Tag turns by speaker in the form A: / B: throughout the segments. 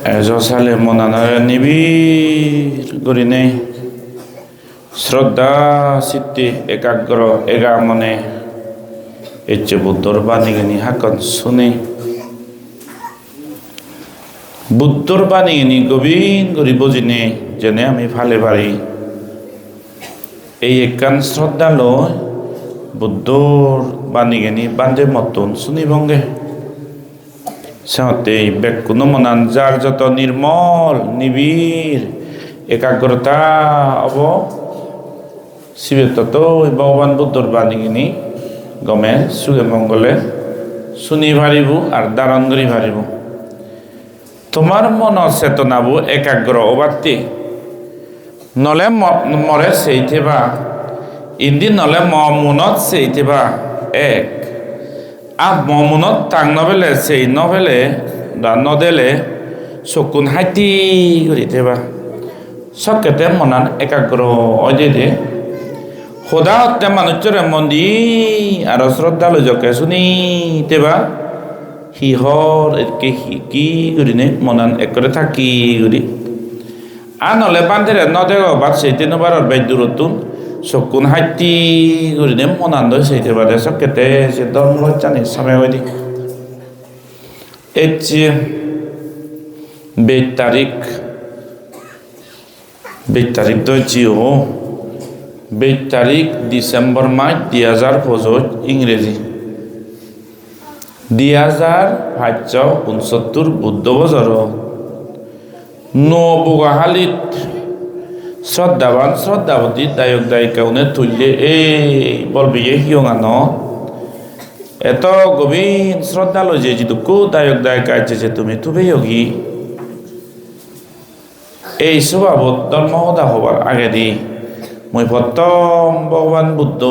A: এজসালে মনানারে নিবিড় করিনে শ্রদ্ধা চিত্তে একাগ্র এগা মনে এচ্ছে বুদ্ধর বাণীগিনি হাকন শুনে বুদ্ধর বাণীগিনি গভীর করি বুঝিনে যেনে আমি ফালে পারি এই একান শ্রদ্ধা লয় বুদ্ধর বাণীগিনি বান্ধে মতন শুনি ভঙ্গে সাথে বেকুনো মনান যার যত নির্মল নিবিড় একাগ্রতা অব শিবে তত ভগবান বুদ্ধর বাণীগিনি গমে সুগে মঙ্গলে শুনি ভারিব আর দারণ করি ভারিব তোমার মন চেতনাবু একাগ্র অবাত্তি নলে মরে সেইথেবা ইন্দি নলে মনত সেইথেবা এক আর মনত তাং নবেলে সেই নবেলে নদেলে চকুন হাইতি করি থেবা সকেতে মনান একাগ্র অজে সদা হত্যা মানুষরে মন্দি আর শ্রদ্ধালু জকে শুনি তেবা হিহর একে কি করিনে মনান একরে থাকি করি আনলে বান্ধেরে নদেগ বাদ সেইতে নবারর বাই দূরতুন চকুন হাইতি করিনে মনান দই সেইতে বাদে সকেতে সে ধর্ম জানি সময় হইদি এচ্ছে 20 তারিখ দইছিও 20 তারিখ ডিসেম্বর মাস 2025 ইংরেজি 2569 বুদ্ধ বছর নবগাহালিত শ্রদ্ধাবান শ্রদ্ধাবতী দায়ক দায়িকাউনে তুললে এই বলবি হিয়ঙান এত গভীর শ্রদ্ধালো যে যিদুকু দায়ক দায়িকা আছে তুমি তুবে যোগী এই স্বভাবত ধর্ম সদা হবার আগে দি মই প্রথম ভগবান বুদ্ধ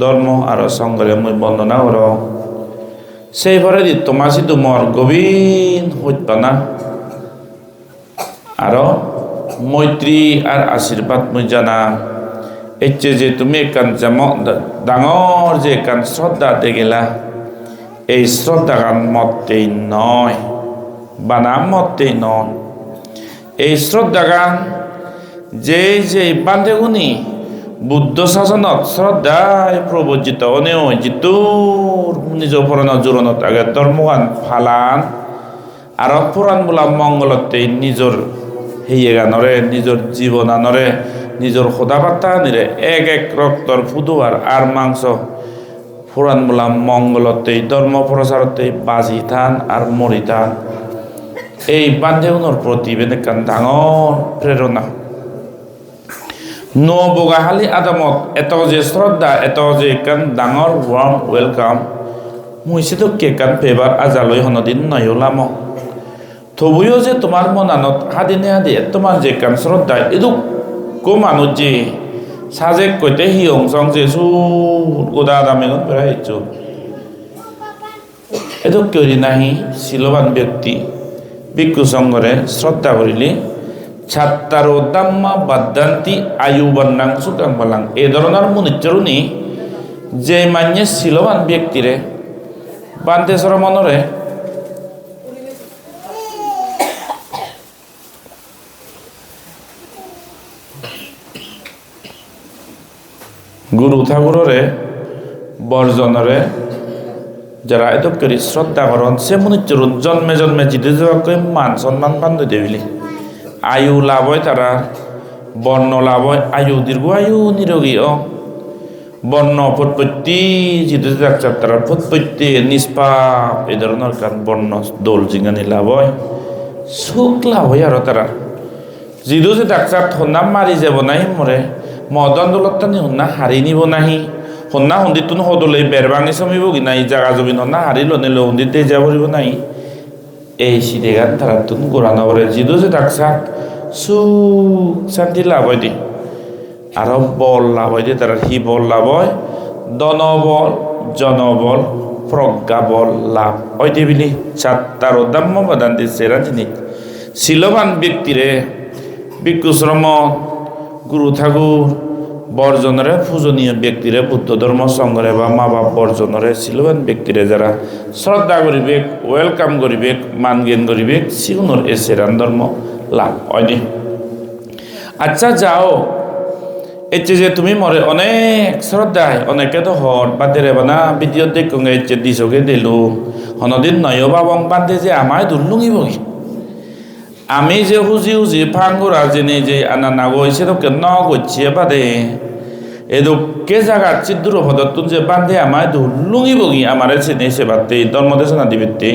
A: ধর্ম আর সঙ্গরে মই বন্দনা কর সেইভাবে দি তোমার সিধু মর গভীর সত্যনা আর মৈত্রী আর আশীর্বাদ মই জানা এচ্ছে যে তুমি একান ডাঙর যে একান শ্রদ্ধা গেলা এই শ্রদ্ধা গান মতেই নয় বানাম মতেই নয় এই শ্রদ্ধা গান যে যে বান্ধেগুনি বুদ্ধ শাসনত শ্রদ্ধায় প্রবর্জিত অনেও জিতুর নিজ পুরাণ জোরনত আগে ধর্মগান ফালান আর পুরাণ বোলা মঙ্গলতেই নিজর হেয়ে গানরে নিজর জীবন আনরে নিজর সদাবার্তা নিরে এক এক রক্তর ফুদুয়ার আর মাংস পুরাণ বোলা মঙ্গলতেই ধর্ম প্রচারতেই বাজি থান আর মরি থান এই বান্ধেগুনোর প্রতি বেনেকান ডাঙর প্রেরণা নবগাহালি আদামত এত যে শ্রদ্ধা এত যে কান ডাঙর ওয়ার্ম ওয়েলকাম মুইছে তো কে কান পেবার আজালই হনদিন নয়লাম তবুও যে তোমার মনানত হাদিনে হাদি তোমার যে কান শ্রদ্ধা এদুক কো মানুষ যে সাজে কইতে হিয়ং সং যে গোদা দামেগন বেড়াইছো এদুক করি নাহি শিলবান ব্যক্তি ভিক্ষু সঙ্গরে শ্রদ্ধা করিলে ছাত্তারো দাম্মা বাদ্দান্তি আয়ু বন্নাং সুকাং বলাং এ ধরনের মুনিচরুনি যে মান্যে শিলবান ব্যক্তিরে বান্তেশ্বর মনরে গুরু ঠাকুররে বর্জনরে যারা এত করি শ্রদ্ধা করন সে মুনিচরুন জন্মে জন্মে জিতে যাওয়াকে মান সম্মান বান্ধব দেবিলি আয়ু লাভ হয় তারা বর্ণ লাভ হয় আয়ু দীর্ঘ আয়ু নিরোগী বর্ণ প্রত্যেকটি জিতে যাচ্ছে তারা প্রত্যেকটি নিষ্পাপ এই ধরনের কারণ বর্ণ দোল জিঙ্গানি লাভ হয় সুখ লাভ হয় আর তারা যিদু যে ডাক্তার হন্না মারি যাব নাই মরে মদন দৌলতানি হন্না হারি নিব নাহি হন্না সন্দিত সদলে বেরবাঙি চমিব কি নাই জাগা জমিন হন্না হারি লনিলে সন্দিতে যাব নাই এই সিধে গান তারা তুন গোড়া নবরে যিদু যে ডাক্তার সুখ শান্তি লাভ হয় দি আরো বল লাভ হয় দি তারা হি বল লাভ হয় ধনবল জনবল প্রজ্ঞা বল লাভ হয় দি বিলি চাত্তার দাম্য বাদান্তি সেরা জিনিস শিলবান ব্যক্তিরে ভিক্ষু শ্রম গুরু ঠাকুর বর্জনরে পূজনীয় ব্যক্তিরে বুদ্ধ ধর্ম সংঘরে বা মা বাপ বর্জনরে ছিলবেন ব্যক্তিরে যারা শ্রদ্ধা করিবে ওয়েলকাম করিবে মানজ্ঞান করিবে সিগুনোর এ সেরান ধর্ম লাভ হয়নি। আচ্ছা যাও এচ্ছে যে তুমি মরে অনেক শ্রদ্ধায় অনেকে তো হট বাদে রে বানা ভিডিও দেখুঙ্গে এচ্ছে দিশকে দিলু হনদিন নয় বাবং বান্ধে যে আমায় দুর্লুঙি বগি আমি যে হুজি হুজি ফাঙ্গুরা জেনে যে আনা না গইছে তো কেন গইছে বাদে এদুকে জায়গা চিদ্দুর হদতুন যে বান্ধে আমায় দুর্লুঙি বগি আমারে চেনে সে বাদে ধর্মদেশ না দিবিতে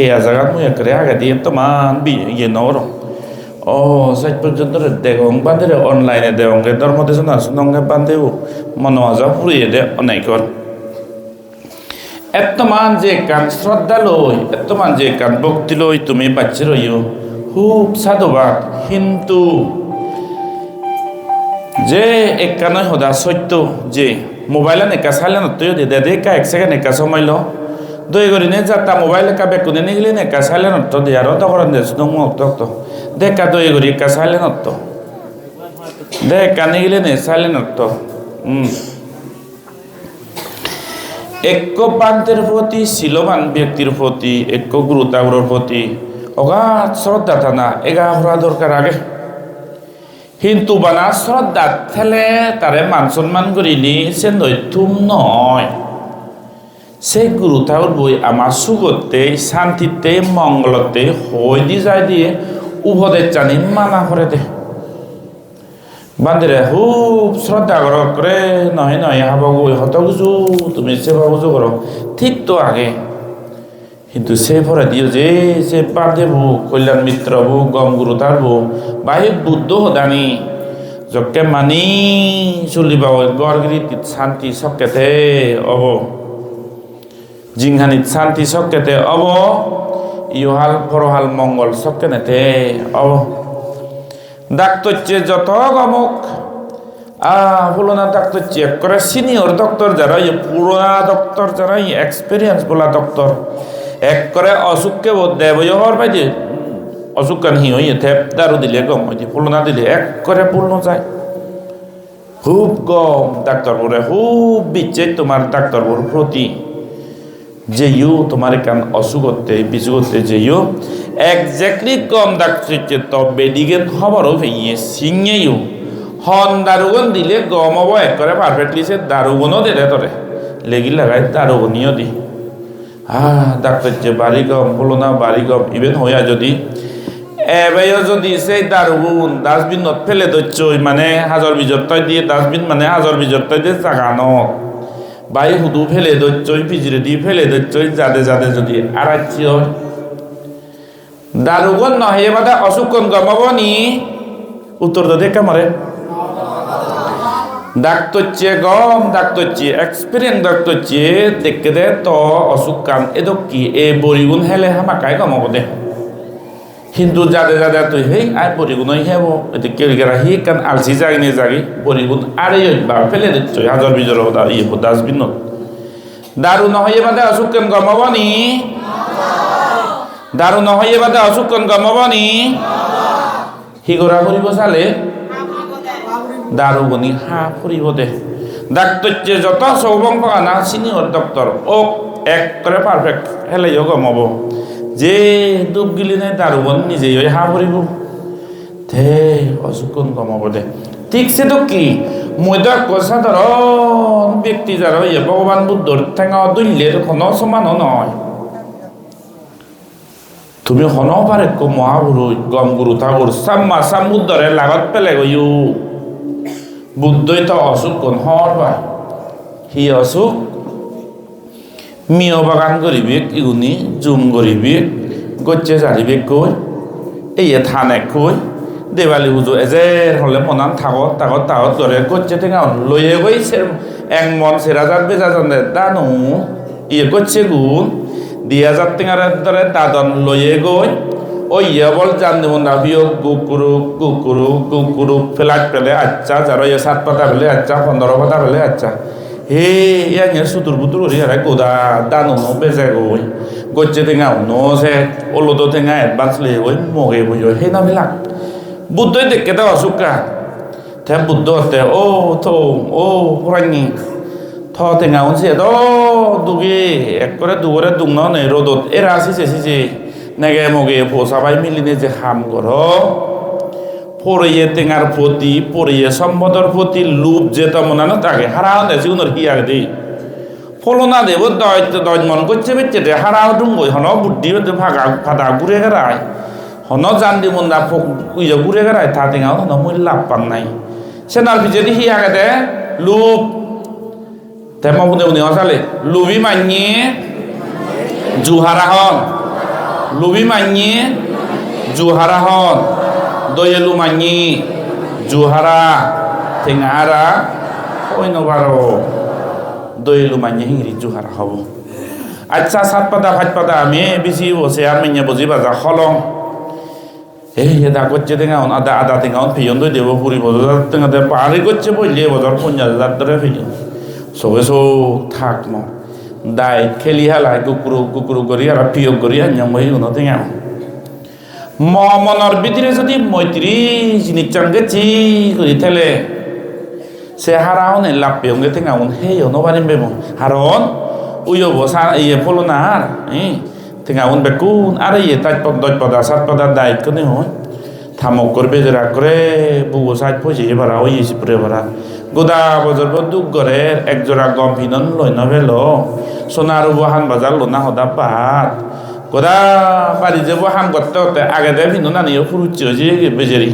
A: এই জায়গা মুই একরে আগে দিয়ে তো মান ইয়ে নর ও সাইড পর্যন্ত দেখং বান্ধে অনলাইনে দেওঙ্গে ধর্মদেশ না শুনঙ্গে বান্ধেও মনোয়াজা ফুরিয়ে দে অনেকর এত মান যে কান শ্রদ্ধা লই এত মান যে কান ভক্তি লই তুমি বাচ্চা রইও খুব সাধুবাদ কিন্তু যে একা নয় সদা সত্য যে মোবাইলে নেকা চাইলে নতয় দে দে কা এক সেকেন্ড নেকা সময়ল দই করি নে যাতা মোবাইলে কা বেকুনে নিগলে নেকা চাইলে নত দে আর তখন দে সুদং মক্ত দেখা দই করি কা চাইলে নত দে কানিগলে নে চাইলে নত এক পান্তের প্রতি শিলবান ব্যক্তির প্রতি এক গুরুতাগুলোর প্রতি অগাধ শ্রদ্ধা থানা এগা হরা দরকার আগে কিন্তু বানা শ্রদ্ধা থেলে তারে মান সম্মান করিলি সে নৈথুম নয় সে গুরুতাগুর বই আমার সুগতে শান্তিতে মঙ্গলতে হই দি যায় দিয়ে উভদের জানি মানা করে দে বান্দিরে খুব শ্রদ্ধা করো করে নয় নয় হাবাবু হত বুঝু তুমি সেবা বুঝু করো ঠিক তো আগে কিন্তু সে ভরে দিও যে সে বান্ধেবু কল্যাণ মিত্রবু গম গুরু তারবু বাহিক বুদ্ধ হদানি যকে মানি চলিবা গড়গিরিত শান্তি সকেতে অব জিংহানিত শান্তি সকেতে অব ইহাল পরহাল মঙ্গল সকেনেতে অব ডাক্তর যত গমক পুরোনা ডাক্তার চেক করে সিনিয়র ডক্টর যারা পুরোনা ডক্টর যারা এক্সপিরিয়েন্স বলা ডক্টর এক করে অসুখকে দেব হওয়ার পাইছে অসুখ কান হি হইয়ে থেপ দারু দিলে গম হয়েছে পুরোনা দিলে এক করে পূর্ণ যায় খুব গম ডাক্তারবোরে খুব বিচ্ছে তোমার ডাক্তারবোর প্রতি যে ইউ তোমার কান অসুখ হতে বিচু হতে যে ইউ একজাক্টলি গম ডাক্তার তো বেডিগেন খবরও ভেঙে সিংয়ে ইউ হন দারুগন দিলে গম হব এক করে পারফেক্টলি সে দারুগনও দিলে তোরে লেগি লাগাই দারুগনিও দি ডাক্তার যে বাড়ি গম বলো না বাড়ি গম ইভেন হইয়া যদি এবাইও যদি সেই দারুগুন ডাস্টবিনত ফেলে দচ্ছ মানে হাজর বিজরতায় দিয়ে ডাস্টবিন মানে হাজর বিজরতায় দিয়ে জাগানো বাই হুদু ফেলে দচ্ছ পিজরে দিয়ে ফেলে দচ্ছ যাদে যাদে যদি আড়াচ্ছি হয় দারুগন নহে বাদা অসুখন গমাব নি উত্তর তো দেখে মারে ডাক্তার চেয়ে গম ডাক্তার চেয়ে এক্সপিরিয়েন্স ডাক্তার চেয়ে দেখে দে তো অসুখ কান এদ কি এ বরিগুণ হেলে হামাকাই গমাব দে কিন্তু যাদে যাদে তুই হেই আর বরিগুণ হেব এতে কেউ গেরা হি কান আলসি যাগি নে যাগি বরিগুণ আরে বা ফেলে দিচ্ছ হাজার বিজর ইয়ে ডাস্টবিন দারু নহয়ে বাদে অসুখ কান গমাব নি দারু নহয়ে বাদে অসুখ কান গমাব নি হি গড়া করিব চালে দারুগনি হা ফুরিব দে ডাক্তার যে যত সৌবং পানা সিনিয়র ডক্টর ও এক করে পারফেক্ট হেলাইও গমাব যে ডুব গিলি নাই দারুগন নিজেই ওই হা ফুরিব ধে অসুখন গমাব দে ঠিক সে তো কি মধ্য সাধারণ ব্যক্তি যারা ইয়ে ভগবান বুদ্ধর ঠেঙা দৈল্যের কোনো সমানও নয় তুমি হনও পারে মহাগুরু গম গুরু ঠাকুর সাম্মা সামুদ্রের লাগত পেলে গইও বুদ্ধই তো অসুখ কোন হর বা হি অসুখ মিয় বাগান করিবে ইগুনি জুম করিবে গচ্ছে জারিবে কই এই থানে কই দেৱালী পুজো এজের হলে মনান থাকত তাকত তাহত করে গচ্ছে ঠেঙা লইয়ে গই এক মন সেরা যাত বেজা জানে দানু ইয়ে গচ্ছে গুণ দিয়া যাত টেঙার দরে দাদন লইয়ে গই ও ইয়ে বল জান দেব না বিয় কুকুরুক কুকুরুক কুকুরুক ফেলাট পেলে আচ্ছা যারা ইয়ে 7 পাতা পেলে আচ্ছা 15 পাতা পেলে আচ্ছা হে ইয়াঙে সুতুর বুতুর হরি হারাই গোদা দানো নো বেজে গই গচ্ছে টেঙা নো সে ওলদ টেঙা এডভান্স লইয়ে গই মগে বই হে না মিলাক বুদ্ধই দেখে দাও অসুখা তে বুদ্ধ হতে ও তো ও পুরানি থ টেঙা উনছে তো দুগে এক করে দুগরে দুংন নে রোদত এরা আসিছে নেগে মগে পোসাবাই মিলিনে যে হাম কর পড়িয়ে টেঙার প্রতি পড়িয়ে সম্পদর প্রতি লুপ যে তেমন তাকে হারাও দেছে উনার কি আর দেই ফলনা দেব দয় মন করছে বেচে দে হারাও ডুঙ্গই হন বুদ্ধি হতে ফাঁকা ফাটা ঘুরে গেড়ায় হন জান দি মন্দা উইজা ঘুরে গেড়ায় থা টেঙাও হন মই লাভ পান নাই সেনার পিছনে হি আগে দে লুপ তেমন বুনে বুনে হসালে লুবি মানিয়ে জুহারা হন লুবি মানিয়ে জুহারা হন দয়ালু মানি জুহারা টেঙাহারা ওই নবারো দয়ালু মানি হিংরি জুহারা হব আচ্ছা সাত পাতা ভাত পাতা আমি বেশি বসে আর মেয়ে বুঝি বাজা হলং এই এটা করছে টেঙা আদা আদা টেঙা ফিজন দই দেব পুরি বজার টেঙা দে পাহাড়ি করছে বললে বজার 50,000 ধরে ফিজন সবে থাক ন দাই খেলি হালাই কুকুরু কুকুরু করি আর পিয়ক করি আর মই উনো টেঙা মনের ভিতরে যদি মৈত্রী জিনিস গেছি করে থেলে সে হারাও নে লাভ পেয়ে টেঙা সেই অনুবারিম বেব হারন উইয় বসা ইয়ে ফলনার টেঙা বেকুন আর ইয়ে তাই দশ পদা সাত পদার দায়িত্ব নে হয় থামক করবে যেরা করে বুবো সাইড পয়সা এবার ওই পরে ভরা গোদা বজর দুঃখ করে একজোড়া গম ভিনন লই নভেল সোনার বহান বাজার লোনা হদা পাত গোদা বাড়ি যে বহান করতে হতে আগে দেয় ভিন্ন না নিয়ে ফুরুচ্ছি যে বেজেরি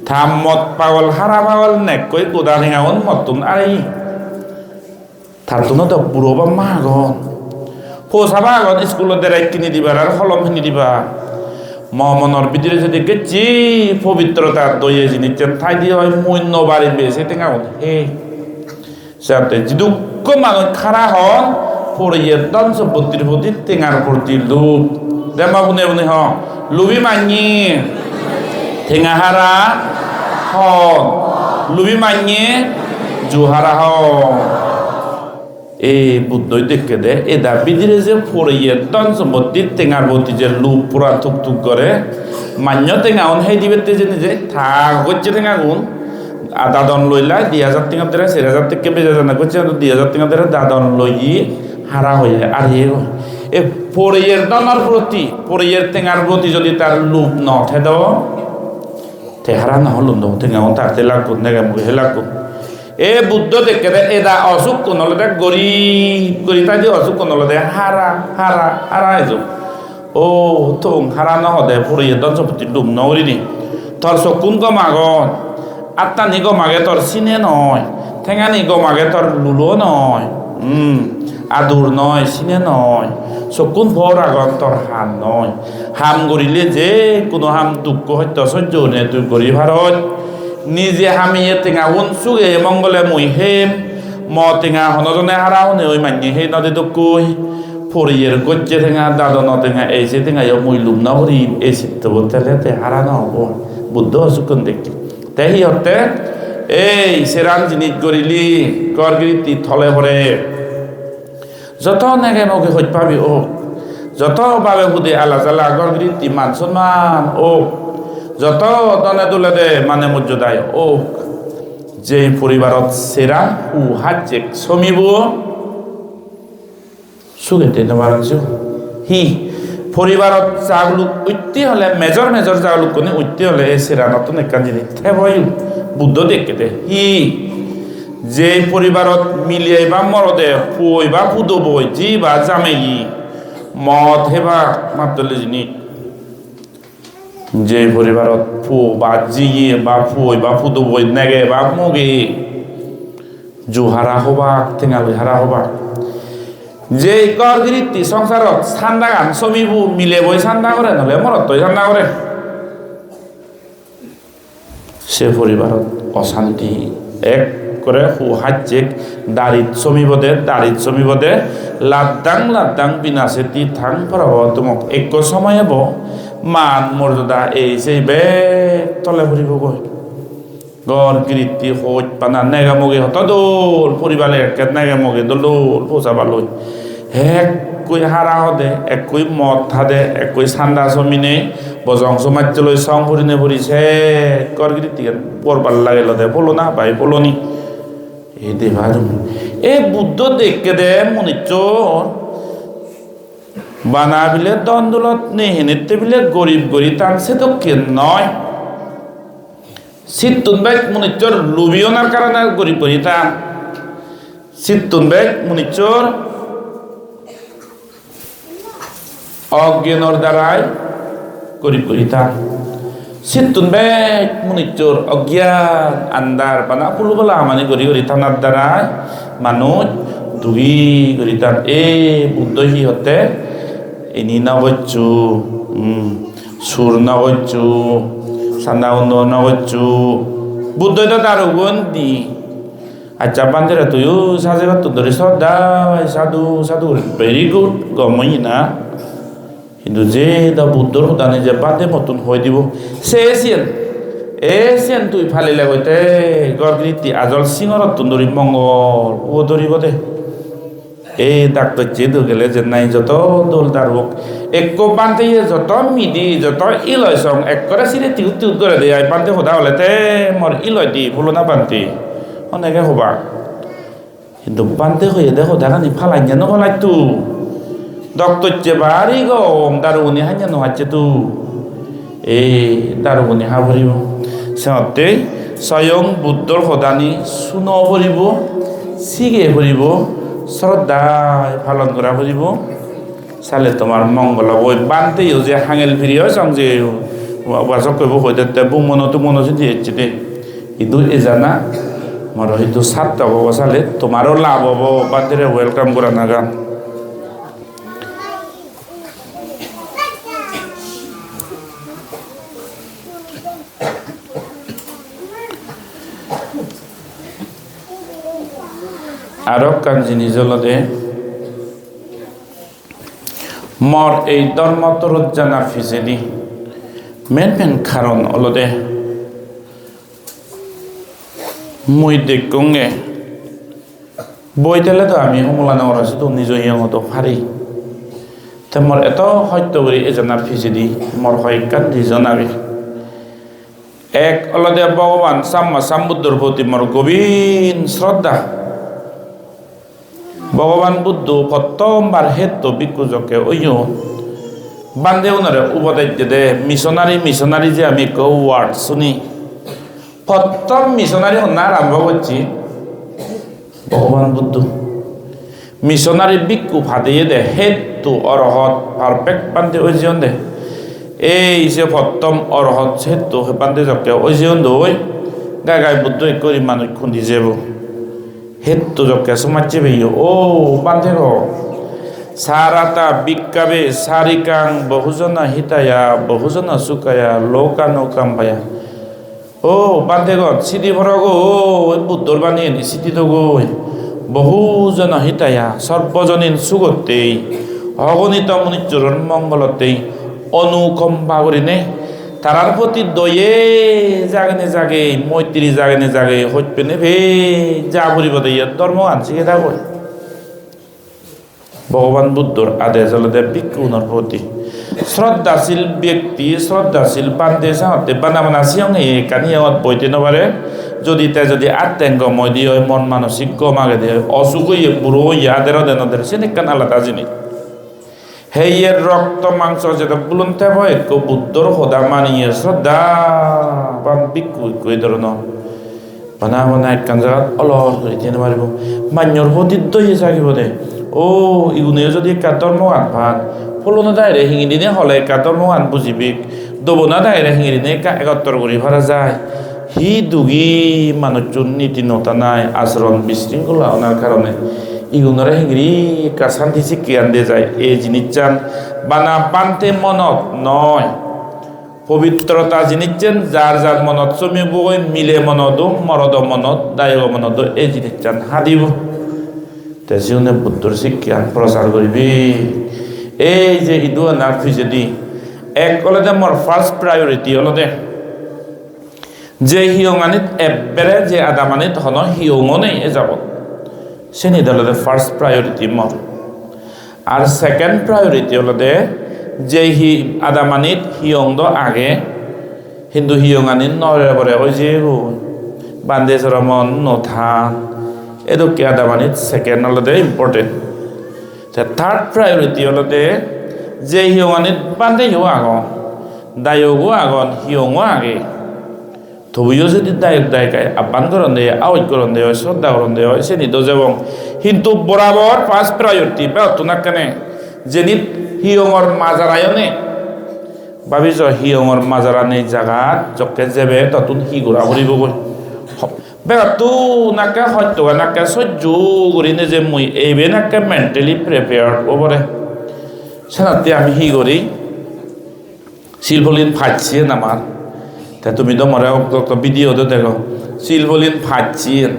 A: থাম মত পাগল হারা পাগল নেক কই গোদা ঠেঙাউন মতুন আরে থারতুন তো বুড়ো বা মাগন পোষাবা আগত স্কুলত দেরাই কিনি দিবা আর কলম কিনি দিবা মনের ভিতরে যদি গেছি পবিত্রতার দইয়ে জিনিস ঠাই দিয়ে হয় মূন্য বাড়ি বেছে টেঙাউন হে সাথে দুঃখ মানুষ খারা হন পড়িয়ে দন সম্পত্তির প্রতি টেঙার প্রতি লোভ দেমা বুনে বুনে হ লুবি মানি টেঙাহারা হন লুবি মানি জুহারা হন এই বুদ্ধই দেখে দে এ দাবি দিলে যে পড়িয়ে দন সম্পত্তির টেঙার প্রতি যে লোভ পুরা থুক করে মান্য টেঙাউন সেই দিবে জেনে যে থাক হচ্ছে টেঙাগুন আদা দন লইলা 2,000 টাকা দেড় 4,000 টাকা বেজে জানা করছে 2,000 টাকা দেড় দাদন লই হারা হয়ে যায় আর এ পড়িয়ের দনার প্রতি পড়িয়ের টেঙার প্রতি যদি তার লোভ ন থেদ তে হারা না হল টেঙাও তাতে লাগুন নেগে মুখে লাগুন এ বুদ্ধ দেখে দে এদা অসুখ কোন হলে দেখ গরিব গরিব তাই অসুখ কোন হলে দে হারা হারা হারা এসো ও থং হারা ন হদে পড়িয়ে দন সম্পত্তি লোভ নরিনি তোর চকুন গম আগন আত্মা নিগো মাগে তোর চিনে নয় ঠেঙা নিগো মাগে তোর লুলো নয় আদুর নয় চিনে নয় চকুন ভর আগন তোর হাম নয় হাম গরিলে যে কোনো হাম দুঃখ সত্য সহ্য নে তুই গরি ভারত নিজে হামিয়ে টেঙা উন চুগে মঙ্গলে মুই হেম ম টেঙা হনজনে হারাও নে ওই মানি হে নদী দুকুই ফরিয়ের গজ্জে টেঙা দাদন টেঙা এই সে টেঙা মুই লুম না হরি এই চিত্ত বলতে তে হারা না হব বুদ্ধ চুকন দেখি তাই সিহঁতে এই চেৰাণ জিনিস গৰিলি কৰগিৰিতি থলে ভৰে যত নেগে নগে হৈ পাবি ও যত বাবে সুধে আলা জালা গৰগিৰিতি মান সন্মান ও যত দনে দোলে দে মানে মৰ্যাদায় ও যে পৰিবাৰত চেৰাণ ও হাজেক চমিব চুগেতে নবাৰছো হি পরিবারত চাউলুক উঠতে হলে মেজর মেজর চাউলুক কোনে উঠতে হলে এই সেরানত নেকান জিনিস থেবই বুদ্ধ দেখতে হি যে পরিবারত মিলিয়ে বা মরদে পুই বা পুদো বই জি বা জামেই মদ হেবা মাতলে জিনিস যে পরিবারত পু বা জিয়ে বা পুই বা পুদো বই নেগে বা মগে জুহারা হবা টেঙালি হারা হবা যে করগিরিতি সংসারত ঠান্ডা গান ছবিবু মিলে বই ঠান্ডা করে নহলে মরত তৈ ঠান্ডা করে সে পরিবারত অশান্তি এক করে হাজ্যেক দারিত সমিবদে লাদ্দাং বিনাশে তি থাং পরাব তোমাক এক সময় হব মান মর্যাদা এই সেই বে তলে ফুরিব গৈ গড় কীর্তি হইত পানা নেগা মগে হত দোল পরিবারে একে নেগা মগে দোল পোষাবা লই এক কই হারা হদে এক কই মদ হাদে এক কই ঠান্ডা জমিনে বজং সমাজ লৈ সং ফুরিনে ফুরিছে করগিরি তিয়ান পরবার লাগে লদে বলো না ভাই বলো নি এই দে ভারুম এ বুদ্ধ দেখকে দে মনিচর বানা বিলে দন্দলত নে হেনেতে বিলে গরিব গরিব টানছে তো কেন নয় সিদ্ধুন ভাই মনিচর লুবিওনার কারণে গরিব গরিব টান সিদ্ধুন ভাই মনিচর অজ্ঞানর দ্বারাই গরিব গরিব টান সিদ্ধুন ভাই মনিচর অজ্ঞান আন্দার বানা ফুলবলা মানে গরি গরি থানার দ্বারাই মানুষ দুগি গরি টান এ বুদ্ধ হি হতে ini nawaju sur nawaju sandaun nawaju buddha itu taruhan di acapan tidak tuh saja waktu dari satu very good gomina itu je da buddha udah nih jabat deh motun hoi dibo Asian tuh phale lagi teh gorgiti azal singorot tuh dari Mongol udori bote এই doctor চেদু গেলে যে নাই যত দোলদার হোক এক বানতে যত মিদি যত ইলয় সং এক করে সিরে টিউ টিউ করে দেয় বানতে হোদা হলে তে মর ইলয় দি বলো না বানতে অনেকে হবা কিন্তু বানতে হয়ে দেখো দেখা নি ফালাই যেন ফলাই তু ডক্টর যে বাড়ি গম দারুনি হাই যেন হাচ্ছে তু এই দারুনি হা ভরিব সিহঁতে স্বয়ং বুদ্ধর সদানি শুন ভরিব সিগে ভরিব শ্রদ্ধায় পালন করা বুঝিব চালে তোমার মঙ্গল ওই বানতেই যে হাঙেল ফিরি হয় সং যে বাসক কইব হইতে বুমনতো মনসি দিয়েছে দে কিন্তু এ জানা মর হয়তো সাত হব চালে তোমারও লাভ হব বান্তেরে ওয়েলকাম করা নাগা আরো কান জিনিস হলদে মর এই ধর্মতরত জানা ফিজেদি মেন কারণ হলদে মুই দেখুঙ্গে বই দিলে তো আমি হুমলা নেওয়ার আছে তো নিজ ইয়ঙতো ফারি তো মর এত সত্য করি এ জানা ফিজেদি মর হয় কান জানাবি এক হলদে ভগবান সাম্বুদ্ধর প্রতি মর গভীর শ্রদ্ধা ভগবান বুদ্ধ প্রথমবার হেতু ভিক্ষুজকে ওইও বান্ধে ওনারে উপদেশ দে মিশনারি যে আমি কেউ ওয়ার্ড শুনি প্রথম মিশনারি ওনার আরম্ভ করছি ভগবান বুদ্ধ মিশনারি ভিক্ষু ফাটিয়ে দে হেতু অরহত পারফেক্ট বান্ধে ওই জীবন দে এই যে প্রথম অরহত হেতু বান্ধে যকে ওই জীবন দই গাই বুদ্ধ করি মানুষ খুঁদি যাব হেতু যকে সমাজে বেইও ও বান্ধে গো সারাতা বিক্ষাবে সারিকাং বহুজনা হিতায়া বহুজনা সুখায়া লোকানুকাম পায়া ও বান্ধে গো সিদ্ধি ভর গো ওই বুদ্ধর বানিয়ে সিদ্ধি তো গো বহুজনা হিতায়া সর্বজনীন সুগতেই অগণিত মনুষ্যর মঙ্গলতেই অনুকম্পা করিনে তারার প্রতি দয়ে জাগে মৈত্রী জাগে হইপেনে ভে যা বলিব দিয়ে ধর্ম আনছিকে থাকো ভগবান বুদ্ধর আদেশ হলদে ভিক্ষুণর প্রতি শ্রদ্ধাশীল ব্যক্তি শ্রদ্ধাশীল বান্ধে সাহতে বানা সিয়ং কানিয়াত বইতে নবারে যদি আত্যাঙ্গ মই দিয়ে মন মানসিক গমাগে দিয়ে অসুখ হইয়ে বুড়ো হইয়া আদের দেনদের সেনেকান আলাদা জিনিস হেয়ের রক্ত মাংস যেটা বুলন্তে হয় বুদ্ধর সদা মানিয়ে শ্রদ্ধা বান ভিক্ষু কই ধরনের বানা একখান জায়গাত অলস করে দিয়ে মারিব মান্যর সতীর্থ হয়ে থাকিব দে ও ইগুনে যদি একা ধর্ম আনভান ফলনা দায়রে হিঙি দিনে হলে একা ধর্ম আন বুঝিবি দবনা দায়রে হিঙি দিনে একা একাত্তর করে ভরা যায় হি দুগি মানুষজন নীতি নতা নাই আচরণ বিশৃঙ্খলা ওনার কারণে ইগুনরে হিঙি একা শান্তি শিক্ষি আনতে যায় এই জিনিস চান বানা পান্তে মনত নয় পবিত্রতা জিনিস চান যার মনত চমি বই মিলে মনত মরদ মনত দায়ক মনত এই জিনিস চান হাদিব তেজিওনে বুদ্ধর শিক্ষা প্রচার করবি এই যে ইদু নাফি যদি এক হলদে মোর ফার্স্ট প্রায়োরিটি হলদে যে হিয়ঙানিত এবেৰে যে আদামানিত হন হিয়ঙনেই এ যাব সেনি হলদে ফার্স্ট প্রায়োরিটি মোর আর সেকেন্ড প্রায়োরিটি হলদে যে আদামানিত হিয়ং দ আগে হিন্দু হিয়ং আনিন নরে বরে ওই যে বান্দে সরমন নথান এদকে আদামানিত সেকেন্ড হলদে ইম্পর্টেন্ট থার্ড প্রায়োরিটি হলদে যে হিয়ং আনিত বান্দে হিও আগন দায়গো আগন হিয়ংও আগে তবুও যদি দায়ক দায়িকায় আহ্বান করন দেয় আওয়াজ করন দেয় শ্রদ্ধা করন দেয় সে নিত এবং কিন্তু বরাবর ফার্স্ট প্রায়োরিটি বেতনা কেনে যেনি হিয়ঙর মাজারায়নে ভাবিছ হিয়ঙর মাজারানে জাগাত চকে যাবে ততুন হি ঘোরা ঘুরিব গৈ বেতু নাকে সত্য নাকে সহ্য করি যে মই এইবে নাকে মেন্টালি প্রিপেয়ার্ড ওপরে সেনাতে আমি হি করি শিলভলিন ফাটছে আমার তা তুমি তো মরে ভিডিওতে দেখো শিলভলিন ফাটছিন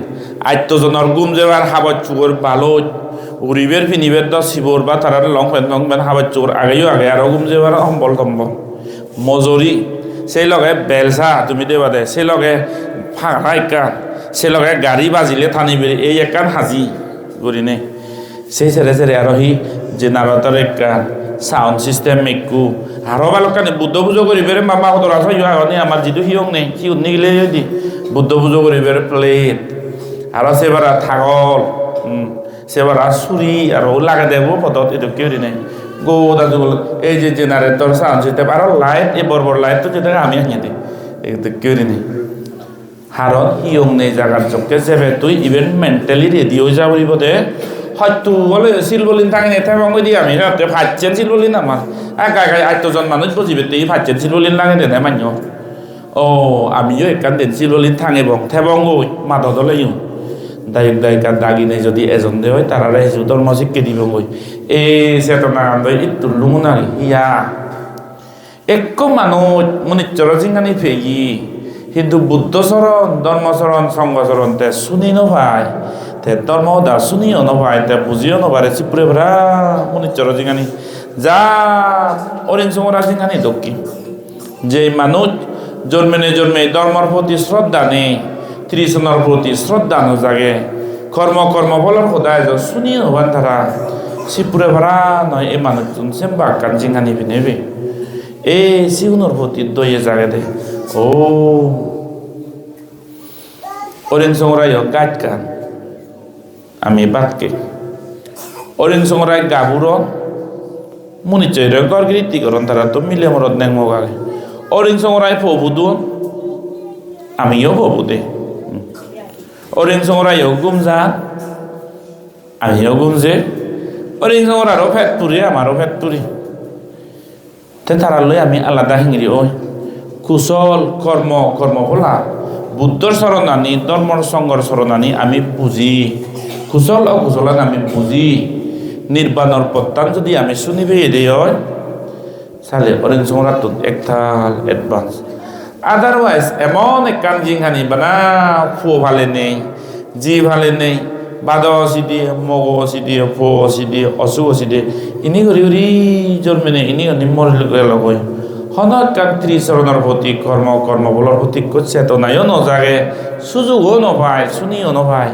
A: আত্মজনের গুম যাবার হাবত চুগর ভালো উড়িবের ফিনিবের দ শিবর বা তার লং পেন হাবত চুগর আগেও আগে আরো গুম যাবার সম্বল টম্বল মজুরি সেই লগে বেলসা তুমি দেবা দে সেই লগে ফাঁকা একান সেই লগে গাড়ি বাজিলে থানিবে এই একান হাজি করি নে সেই ছেড়ে ছেড়ে আরো হি জেনারেটর একান সাউন্ড সিস্টেম মেকু আরো ভালো কানে বুদ্ধ পুজো করিবে মামা কত রাখা আগনে আমার যিটো হিয়ং নেই সি নিগলে দি বুদ্ধ পুজো করিবে প্লেট আর সেবার থাগল সেবার চুরি আর লাগে দেব পদত এইটো কেউ দি নাই গোদা যুগল এই যে জেনারেটর সাউন্ড সিস্টেম আর লাইট এই বড় বড় লাইট তো যেটা আমি আনিয়ে দিই এইটো কেউ দি নাই হারত হিয়ং নেই জায়গার চকে যাবে তুই ইভেন মেন্টালি রেডি হয়ে যাব দে হয়তো বলে শিলবলিন থাকে নেই এবং ওই দিয়ে আমি রাতে ফাটছেন শিলবলিন আমার একা একা আত্মজন মানুষ বুঝিবে তুই ফাটছেন শিলবলিন লাগে দেয় মান্য ও আমিও একান দেন শিলবলিন থাঙে বং থেবং ওই মাথা দলে ইউ দায়ক দায়িকার দাগিনে যদি এজন দে হয় তারা হিসু ধর্ম শিক্ষে দিব ওই এই চেতনা কান্দ ইতুর লুমুনারি ইয়া এক মানুষ মনিচর জিঙ্গানি ফেগি কিন্তু বুদ্ধচরণ ধর্মচরণ সংঘচরণ তে শুনি নভাই তে ধর্ম দা শুনিও নভাই তে বুঝিও নভারে চিপুরে ভরা মনিচর জিঙ্গানি যা অরিন সমরা জিঙ্গানি দক্ষি যে মানুষ জন্মে জন্মে ধর্মর প্রতি শ্রদ্ধা নেই ত্রিশনের প্রতি শ্রদ্ধা নজাগে কর্ম বলর খোদায় শুনিও নভান তারা চিপুরে ভরা নয় এই মানুষজন সেম্বা কান জিঙ্গানি নেবে এই সিউনের প্রতি দইয়ে জাগে দে ও অরিন সংরাই গাছ কান আমি বাদকে অরিন সংরাই গাবুর মুনিচয় গড়গিরিতি করন তারা তো মিলে মরদ নেং মগাগে অরিন সংরাই ফবুদু আমিও ফবুদে অরিন সংরাই গুমজা আমিও গুমজে অরিন সংরারও ফ্যাক্টরি আমারও ফ্যাক্টরি তে তারা লই আমি আলাদা হিংরি ওই কুশল কর্ম ফলা বুদ্ধর শরণানি ধর্মর সঙ্গর শরণানি আমি বুঝি কুশল অকুশলান আমি বুঝি নির্বাণর প্রত্যান যদি আমি শুনিবে এদের হয় তাহলে অরেন সংরাত একথাল অ্যাডভান্স আদারওয়াইজ এমন এক কান জিংহানি বানা ফো ভালে নেই জি ভালে নেই বাদ অসি দিয়ে মগ অসি দিয়ে ফো অসি দিয়ে অসু অসি দিয়ে ইনি ঘুরি ঘুরি জন্মে নেই ইনি মরিলে লগ হনত কান ত্রিচরণের প্রতি কর্ম বলর প্রতি চেতনায়ও নজাগে সুযোগও নপায় শুনিও নপায়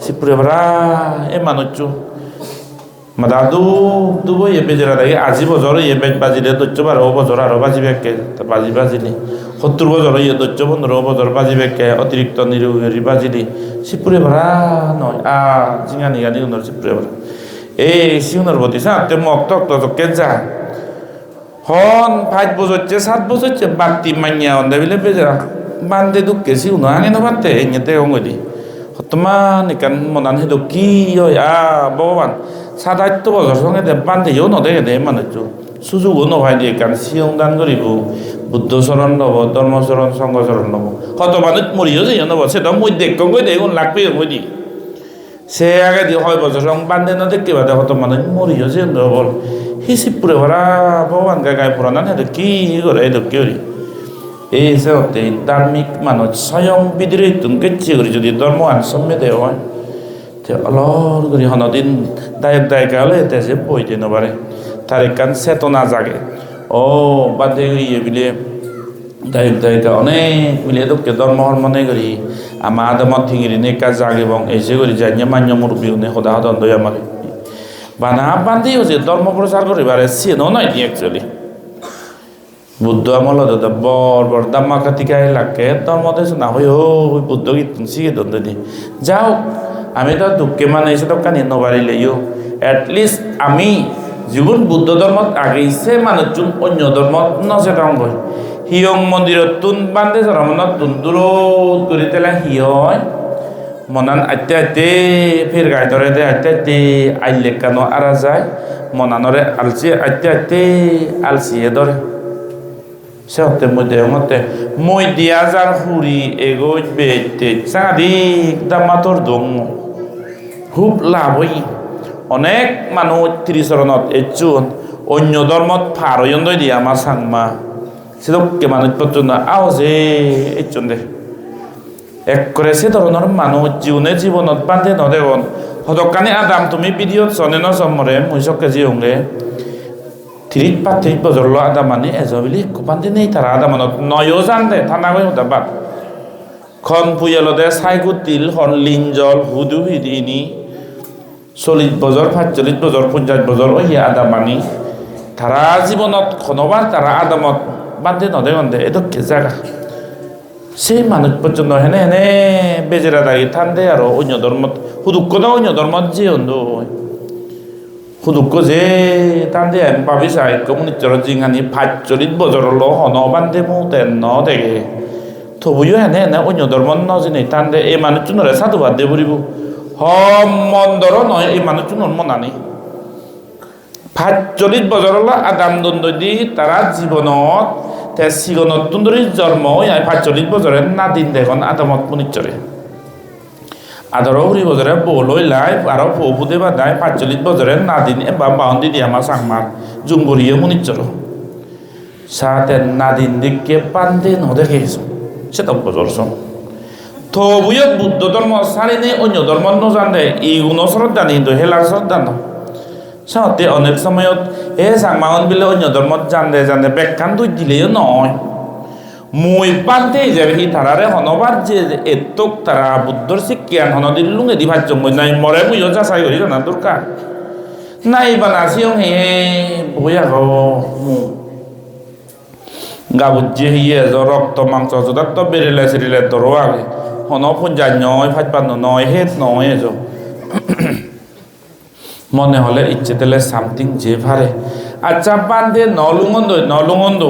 A: সিপুরে ভরা এ মানুষ দাদু দুবো এবে জেরা দেখে আজি বছর এবে বাজিলে দৈত্য 12 বছর আরো বাজিবে কে বাজিলি 70 বছর দৈত্য 15 বছর বাজিবে কে অতিরিক্ত নিরুগী বাজিলি সিপুরে ভরা নয় জিঙানি গানি সিপুরে ভরা এই সিউনের প্রতি সাথে মক তক কেজা হন 5 বছর 7 বছর বাতি মাইয়া অন্ধে বিলে বেজা বান্ধে দুঃখে সিউন আগে না বাতে এতে অঙ্গদি হতমান এখান মনান হেদো কি হয় ভগবান 7-8 বছর সঙ্গে বান্ধেও নদেগে দে মানুষ সুযোগও নভাই দিয়ে কারণ সিয়ং দান করিব বুদ্ধ চরণ লব ধর্মচরণ সংঘচরণ লব কত মানুষ মরিও যাই নব সেটা মই দেখ গই দে লাগবে মই দি সে আগে দিয়ে 6 বছর সঙ্গে বান্ধে না দেখতে পাতে কত মানুষ মরিও যে বল হিসিব পুরে ভরা ভগবান গায়ে পুরানা হেদো কি করে এদো কি এই সত্যি ধার্মিক মানুষ স্বয়ং বিদ্রোহী তুমি করি যদি ধর্ম আনসম্য দেওয়া হয় অলর করে হনদিন দায়িকা হলে এতে যে বইতে নবারে তার একখান চেতনা জাগে ও বাদে ইয়ে বিলে দায়িকা অনেক মিলে দোকে ধর্ম মনে করি আমার আদমত ঠিঙিরি নেকা জাগে এবং এসে করি যাই মান্য মুরব্বী সদা সদন দই আমার বানা বান্ধিও যে ধর্ম প্রচার করিবারে চেনো নাই নি একচুয়ালি বুদ্ধ আমল বর বর দাম্মাকা টিকাই লাগে ধর্ম দেশ না হই ও বুদ্ধ গীত শিখে দন্দি যাও আমি তো দুঃখে মানে এসে তো কানি নবারিলেও এটলিস্ট আমি জীবন বুদ্ধ ধর্মত আগেইছে মানুষজন অন্য ধর্মত নজে রঙ হিয়ং মন্দিরত তুন বান্ধে ধর্মত তুন দূরত করে তেলা হিয় মনান আইতে আইতে ফের গাই ধরে দে আইতে আইতে আইলে কানো আরা যায় মনানরে আলসি আইতে আইতে আলসিয়ে ধরে সে হতে মধ্যে মই দিয়া যার হুড়ি এগোজ বেতে চাঁদিক দামাতর দং খুব লাভ হই অনেক মানুষ ত্রিচরণত এচুন অন্য ধর্মত ফারয়ন দই দিয়া আমার সাংমা সেদকে মানুষ পর্যন্ত আও যে এচুন দে এক করে সে ধরনের মানুষ জীবনত বান্ধে নদেগন হতকানি আদাম তুমি ভিডিওত চনে ন চমরে মহিষকে জিওঙ্গে 30 বছর আদাম মানে এজবিলি বান্ধে নেই তারা আদামানত নয়ও জানতে থানা গই হতা বাদ খন পুয়ালতে সাইকু তিল হন লিঞ্জল হুদু হিদিনি 40 বছর 45 বছর 50 বছর ওই আদামানি তারা জীবনত খনবার তারা আদামত বান্ধে নদেগন দে এত কে জায়গা সেই মানুষ পর্যন্ত হেনে হেনে বেজেরা দাঁড়িয়ে থানদে আর অন্য ধর্মত হুদুক্ষ দাও অন্য ধর্মত যে অন্ধ হুদুক্ষ যে থানদে আমি ভাবি চাই কমিউনিস্টর জিঙানি 45 বছর হন বান্ধে মুতেন ন দেখে থবুও হেনে হেনে অন্য ধর্মত নজিনে থানদে এই মানুষজনরে সাধুবাদ দে বুড়িব হম মন্দর নয় এই মানুষজনের মনানি 45 বছর আদাম দ্বন্দ্ব দি তারা জীবনত সিগনত তুন্দরী জন্ম 45 বছরের নাদিন দেখুন আদামত মুনিচরে আদরও 20 বছরে বলই লাই আরো ফুদে বা দায় 45 বছরের নাদিন বা বাউন্দি দিয়ে আমার সাংমার জুমগরিয়ে মুনিচর সাথে নাদিন দিকে পান্দে নদেখে সেটা বছর থবুয় বুদ্ধ ধর্ম সারি নেই অন্য ধর্ম নজানে এইগুলো শ্রদ্ধা নেই তো হেলার শ্রদ্ধা ন সাথে অনেক সময়ত এই সাংমাহন বিলে অন্য ধর্মত জানতে ব্যাখ্যান দুই দিলেও নয় মই পান্তে যাবে সি তারারে হনবার যে এতক তারা বুদ্ধর শিক্ষান হন দিল লুঙে দি ভাজ্য মই নাই মরে মুইও যাচাই করি জানা দরকার নাই বানাসিও হে বইয়া গ গাবুত যে হিয়ে রক্ত মাংস যদার্থ বেরেলে সেরিলে দরো আগে হন ফঞ্জাই নয় ফাইপান্ন নয় হেত নয় এজ মনে হলে ইচ্ছে তেলে সামথিং যে ভারে আচ্ছা বান্ধে নলুঙ্গন্দ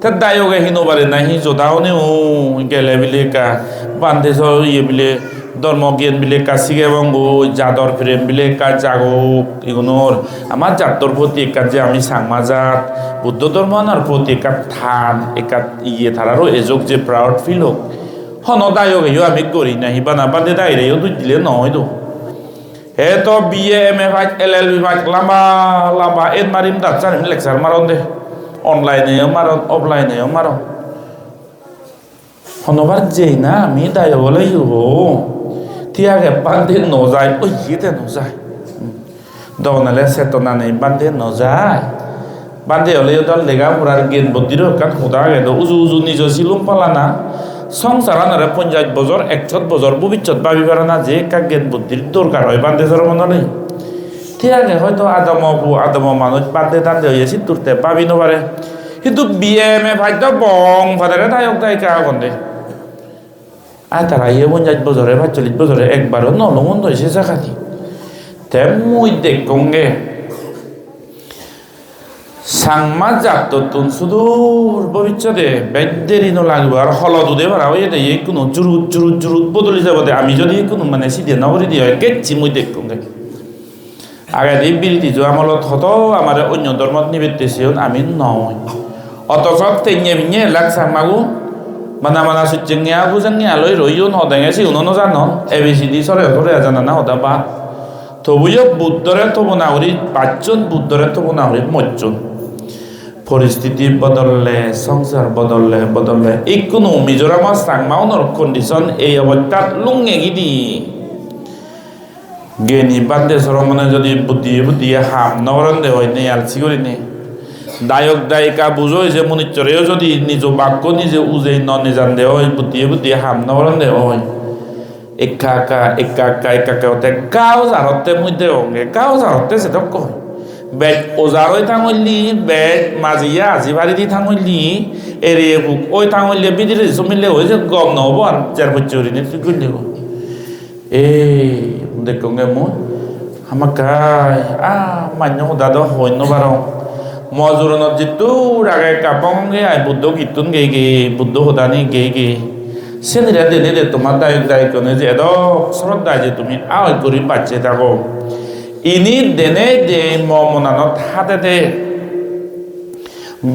A: তার দায়গে হিনোবারে না হি যোদাও নে ও গেলে বিলে কা বান্ধে ইয়ে বিলে ধর্ম জ্ঞান বিলে কা শিগে বঙ্গ জাদর প্রেম বিলে কা জাগক এগুনোর আমার জাতর প্রতি একাত যে আমি সাংমা জাত বুদ্ধ ধর্ম আর প্রতি একাত থান একাত ইয়ে থারারও এযোগ যে প্রাউড ফিল হোক হন দায়গে আমি করি নাহি বানা বান্ধে দায়রেও দুই দিলে নয় তো হে তো বিএ এম এ ভাই LLB ভাই লাম্বা এন মারিম দাচ্চারিম লেকচার মারন দে অনলাইনে মারন অফলাইনে মারন হনবার যেই না আমি দায় বলে হবো তিয়াগে বান্ধে নজায় ওই ইয়েতে নজায় দনালে চেতনা নেই বান্ধে নজায় বান্ধে হলে দল লেগা পুরার জ্ঞান বুদ্ধির কান হুদা গেল উজু নিজ সিলুম পালানা সংসারানারে 50 বছর 100 বছর ভবিষ্যৎ ভাবি পারে না যে জ্ঞান বুদ্ধির দরকার হয় বান্ধে সর্বনালে ঠিক আছে হয়তো আদম মানুষ বান্ধে টান্ধে হয়েছি তুরতে পাবি নপারে কিন্তু বিএমএ ভাইত বং ফাদারে দায়ক দায়িকা গন্ধে আর তারা 50 বছরে 45 বছরে একবারও নলমন হয়েছে জায়গাটি তে মুই দেখঙ্গে সাংমা জাততুন সুদূর ভবিষ্যতে বেদেরি ন লাগবে আর হলদুদে ভাড়া হয়ে দেয় কোনো জুরুত বদলি যাব আমি যদি কোনো মানে সিধে নগরী দিয়ে গেছি মুই দেখুন আগে দিয়ে বিরতি যে আমলত হতো আমার অন্য ধর্মত নিবেদিত আমি নয় অথচ তেঙে ভিঙে লাগ সাংমাগু মানা সুচিঙে বুঝাঙে আলই রইও নদেঙেছি উনো জানো ABCD সরে জানা না হতা বা তবুও বুদ্ধরে তবু নাগরিক 5 জন বুদ্ধরে তবু নাগরিক মজ্জন পরিস্থিতি বদললে সংসার বদললে এই কোনো মিজোরামত সাংমাউনর কন্ডিশন এই অবস্থাত লুঙে গিদি জ্ঞানী বান্ধে সরমনে যদি বুদ্ধি হাম নবরন্দে হয় নেই আলসি করি নে দায়ক দায়িকা বুঝো যে মনিচরেও যদি নিজ বাক্য নিজে উজে ন নিজান দে হয় বুদ্ধি হাম নবরন্দে হয় একা হতে গাও জারতে মধ্যে অঙ্গে গাও জারতে সেটা কয় বেগ ওজার ওই থাঙলি বেগ মাঝিয়া আজি বাড়ি দি থাঙলি এরিয়ে বুক ওই থাঙলি বিদিরে জমিলে ওই যে গম নহব আর যার হচ্ছে ওরিনে তুই করলি দেখোগে মই আমার গাই মান্য দাদা হইন বারো মজুরনত যিটো আগে কাপংগে আই বুদ্ধ গীতুন গে বুদ্ধ হদানি গে সেদিরা দেনে দে তোমার দায়িত্ব যে এদ শ্রদ্ধায় যে তুমি আয় করি বাচ্চে থাকো ইনি দেনে দে মনানত হাতে দে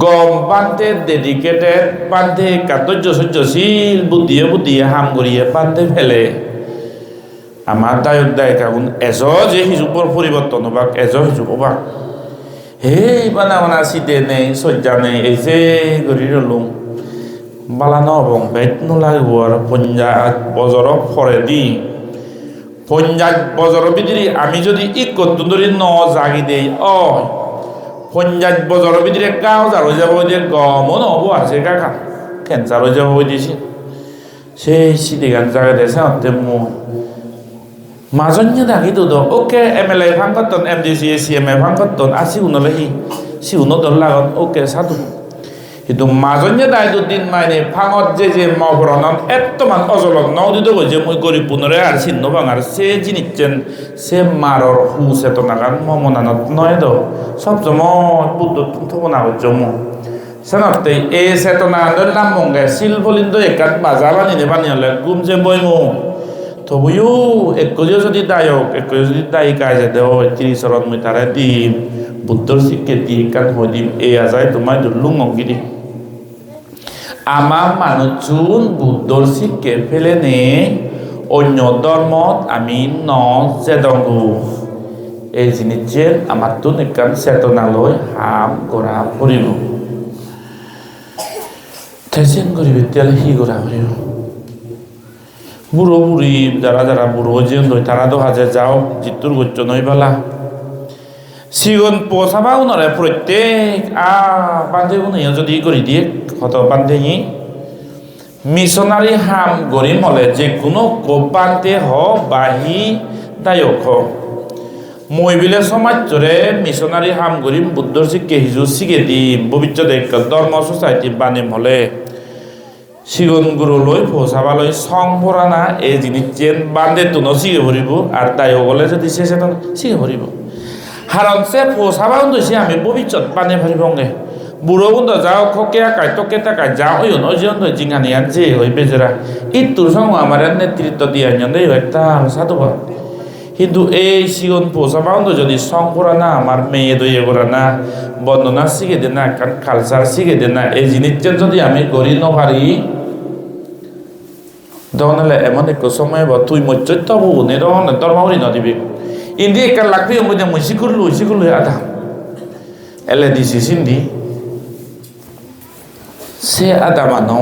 A: গম বান্ধে ডেডিকেটেড বান্ধে কার্য সহ্যশীল বুদ্ধিয়ে হাম করিয়ে বান্ধে ফেলে আমার দায়িত্ব এজ যে হিজুবর পরিবর্তন হবাক এজ হিজুব হবাক হেই বানা সিদে নেই সজ্জা নেই এই যে গড়ি রলুম বালানো হবং বেদ নোলাগব আর পঞ্জাব বজর ফরে দি পঞ্জাব বজর বিদিরি আমি যদি করতুন ধরি ন জাগি দেই পঞ্জাব বজর বিদিরে গাও যার হয়ে যাব দিয়ে গমও নহব আছে কাকা ক্যান্সার হয়ে যাব দিয়েছি সেই সিদে গান জায়গা দিয়েছে হতে মই মাজন্য দাগি তো ওকে MLA ভাং করতন MDC CMA ভাং করতন আসি উনলেহি সি উনদল লাগত ওকে সাধু কিন্তু মাজন্য দায় দুদিন মানে ফাঙত যে মহরণত এতমান অজলত নদিত যে মই গরিব পুনরে আর চিহ্ন ভাঙার সে জিনিসছেন সে মারর হু চেতনাগান মমনানত নয় দ সব সময় বুদ্ধ থব না হচ্ছে সেনতে এই চেতনা নাম মঙ্গে শিল বলিন্দ একাত বাজা বানি হলে গুম যে বইমু তবুও একজীয় যদি দায়ক একজীয় যদি দায়িকা যে দেও 30 চরণ মই তারা দিম বুদ্ধর শিক্ষে দি কান হই দিম এই আজাই তোমায় দুলুং অঙ্গিরি আমার মানুষজন বুদ্ধর শিক্ষে ফেলে নে অন্য ধর্মত আমি ন জেদঙ্গু এই জিনিসের আমার তো নিকান চেতনালয় হাম করা পড়িব তেসেন করিবে তেলে হি করা পড়িব বুড়ো বুড়ি যারা বুড়ো জীবন ধরে তারা তো হাজে যাও জিতুর গচ্ছ নই বেলা সিগন পোষাবা নরে প্রত্যেক বান্ধে উনিও যদি করে দিয়ে হত বান্ধে মিশনারি হাম গরি মলে যে কোনো কোপান্তে হ বাহি দায়ক হ মই বিলে সমাজ জোরে মিশনারি হাম গরি বুদ্ধর শিক্ষে হিজু শিখে দি ভবিষ্যতে ধর্ম সোসাইটি বানিম হলে সিগন গুরু লই পোষাবালই সংভরানা এই জিনিস চেন বান্ধে তো শিখে ভরিব আর তাই হলে যদি সে শিখে ভরিব হারণ সে পোষাবা উন্দছে আমি ভবিষ্যৎ বানিয়ে ভরিবঙ্গে বুড়ো বন্ধু যাও খকে আকাই তোকে তাকাই যাও ওই অন্য জিঙ্গানিয়ান যে হই বেজেরা ইতুর সঙ্গে আমার নেতৃত্ব দিয়ে দেই একটা সাধুবা কিন্তু এই সিগন পোষাবা উন্দু যদি সংভরানা আমার মেয়ে দইয়ে করা না বন্দনা শিখে দে না কালচার শিখে দে না এই জিনিস যদি আমি করি নপারি তখন হলে এমন এক সময় তুই মচ্চত্য নে তখন ধর্মাবলী নদিবি ইন্দি একটা লাগবি মধ্যে মই শিখুরলু আধা এলে দিছি সিন্ধি সে আধা মানো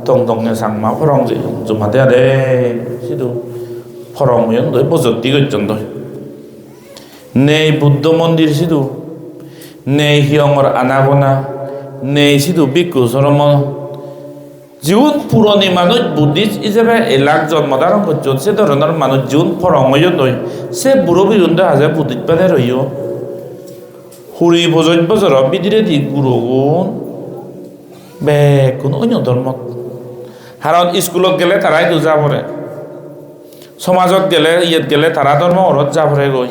A: টং সাংমা ফরং যে জমাতে আদে সিধু ফরং ময়ন দই বজতি গজন দই নেই বুদ্ধ মন্দির সিধু নেই হিয়ংর আনাগোনা নেই সিধু বিক্ষু সরম জীবন পুরনি মানুষ বুদ্ধিস্ট হিসেবে এলাক জন্মধারণ করছে সে ধরনের মানুষ জীবন ফরময় নয় সে বুড়ো বিরুদ্ধে হাজার বুদ্ধিত পেলে রইও হুড়ি বছর বিধিরে দি গুরুগুণ বেগুন অন্য ধর্ম কারণ স্কুলত গেলে তারাই দুজা পড়ে সমাজত গেলে গেলে তারা ধর্ম অরত যা পড়ে গই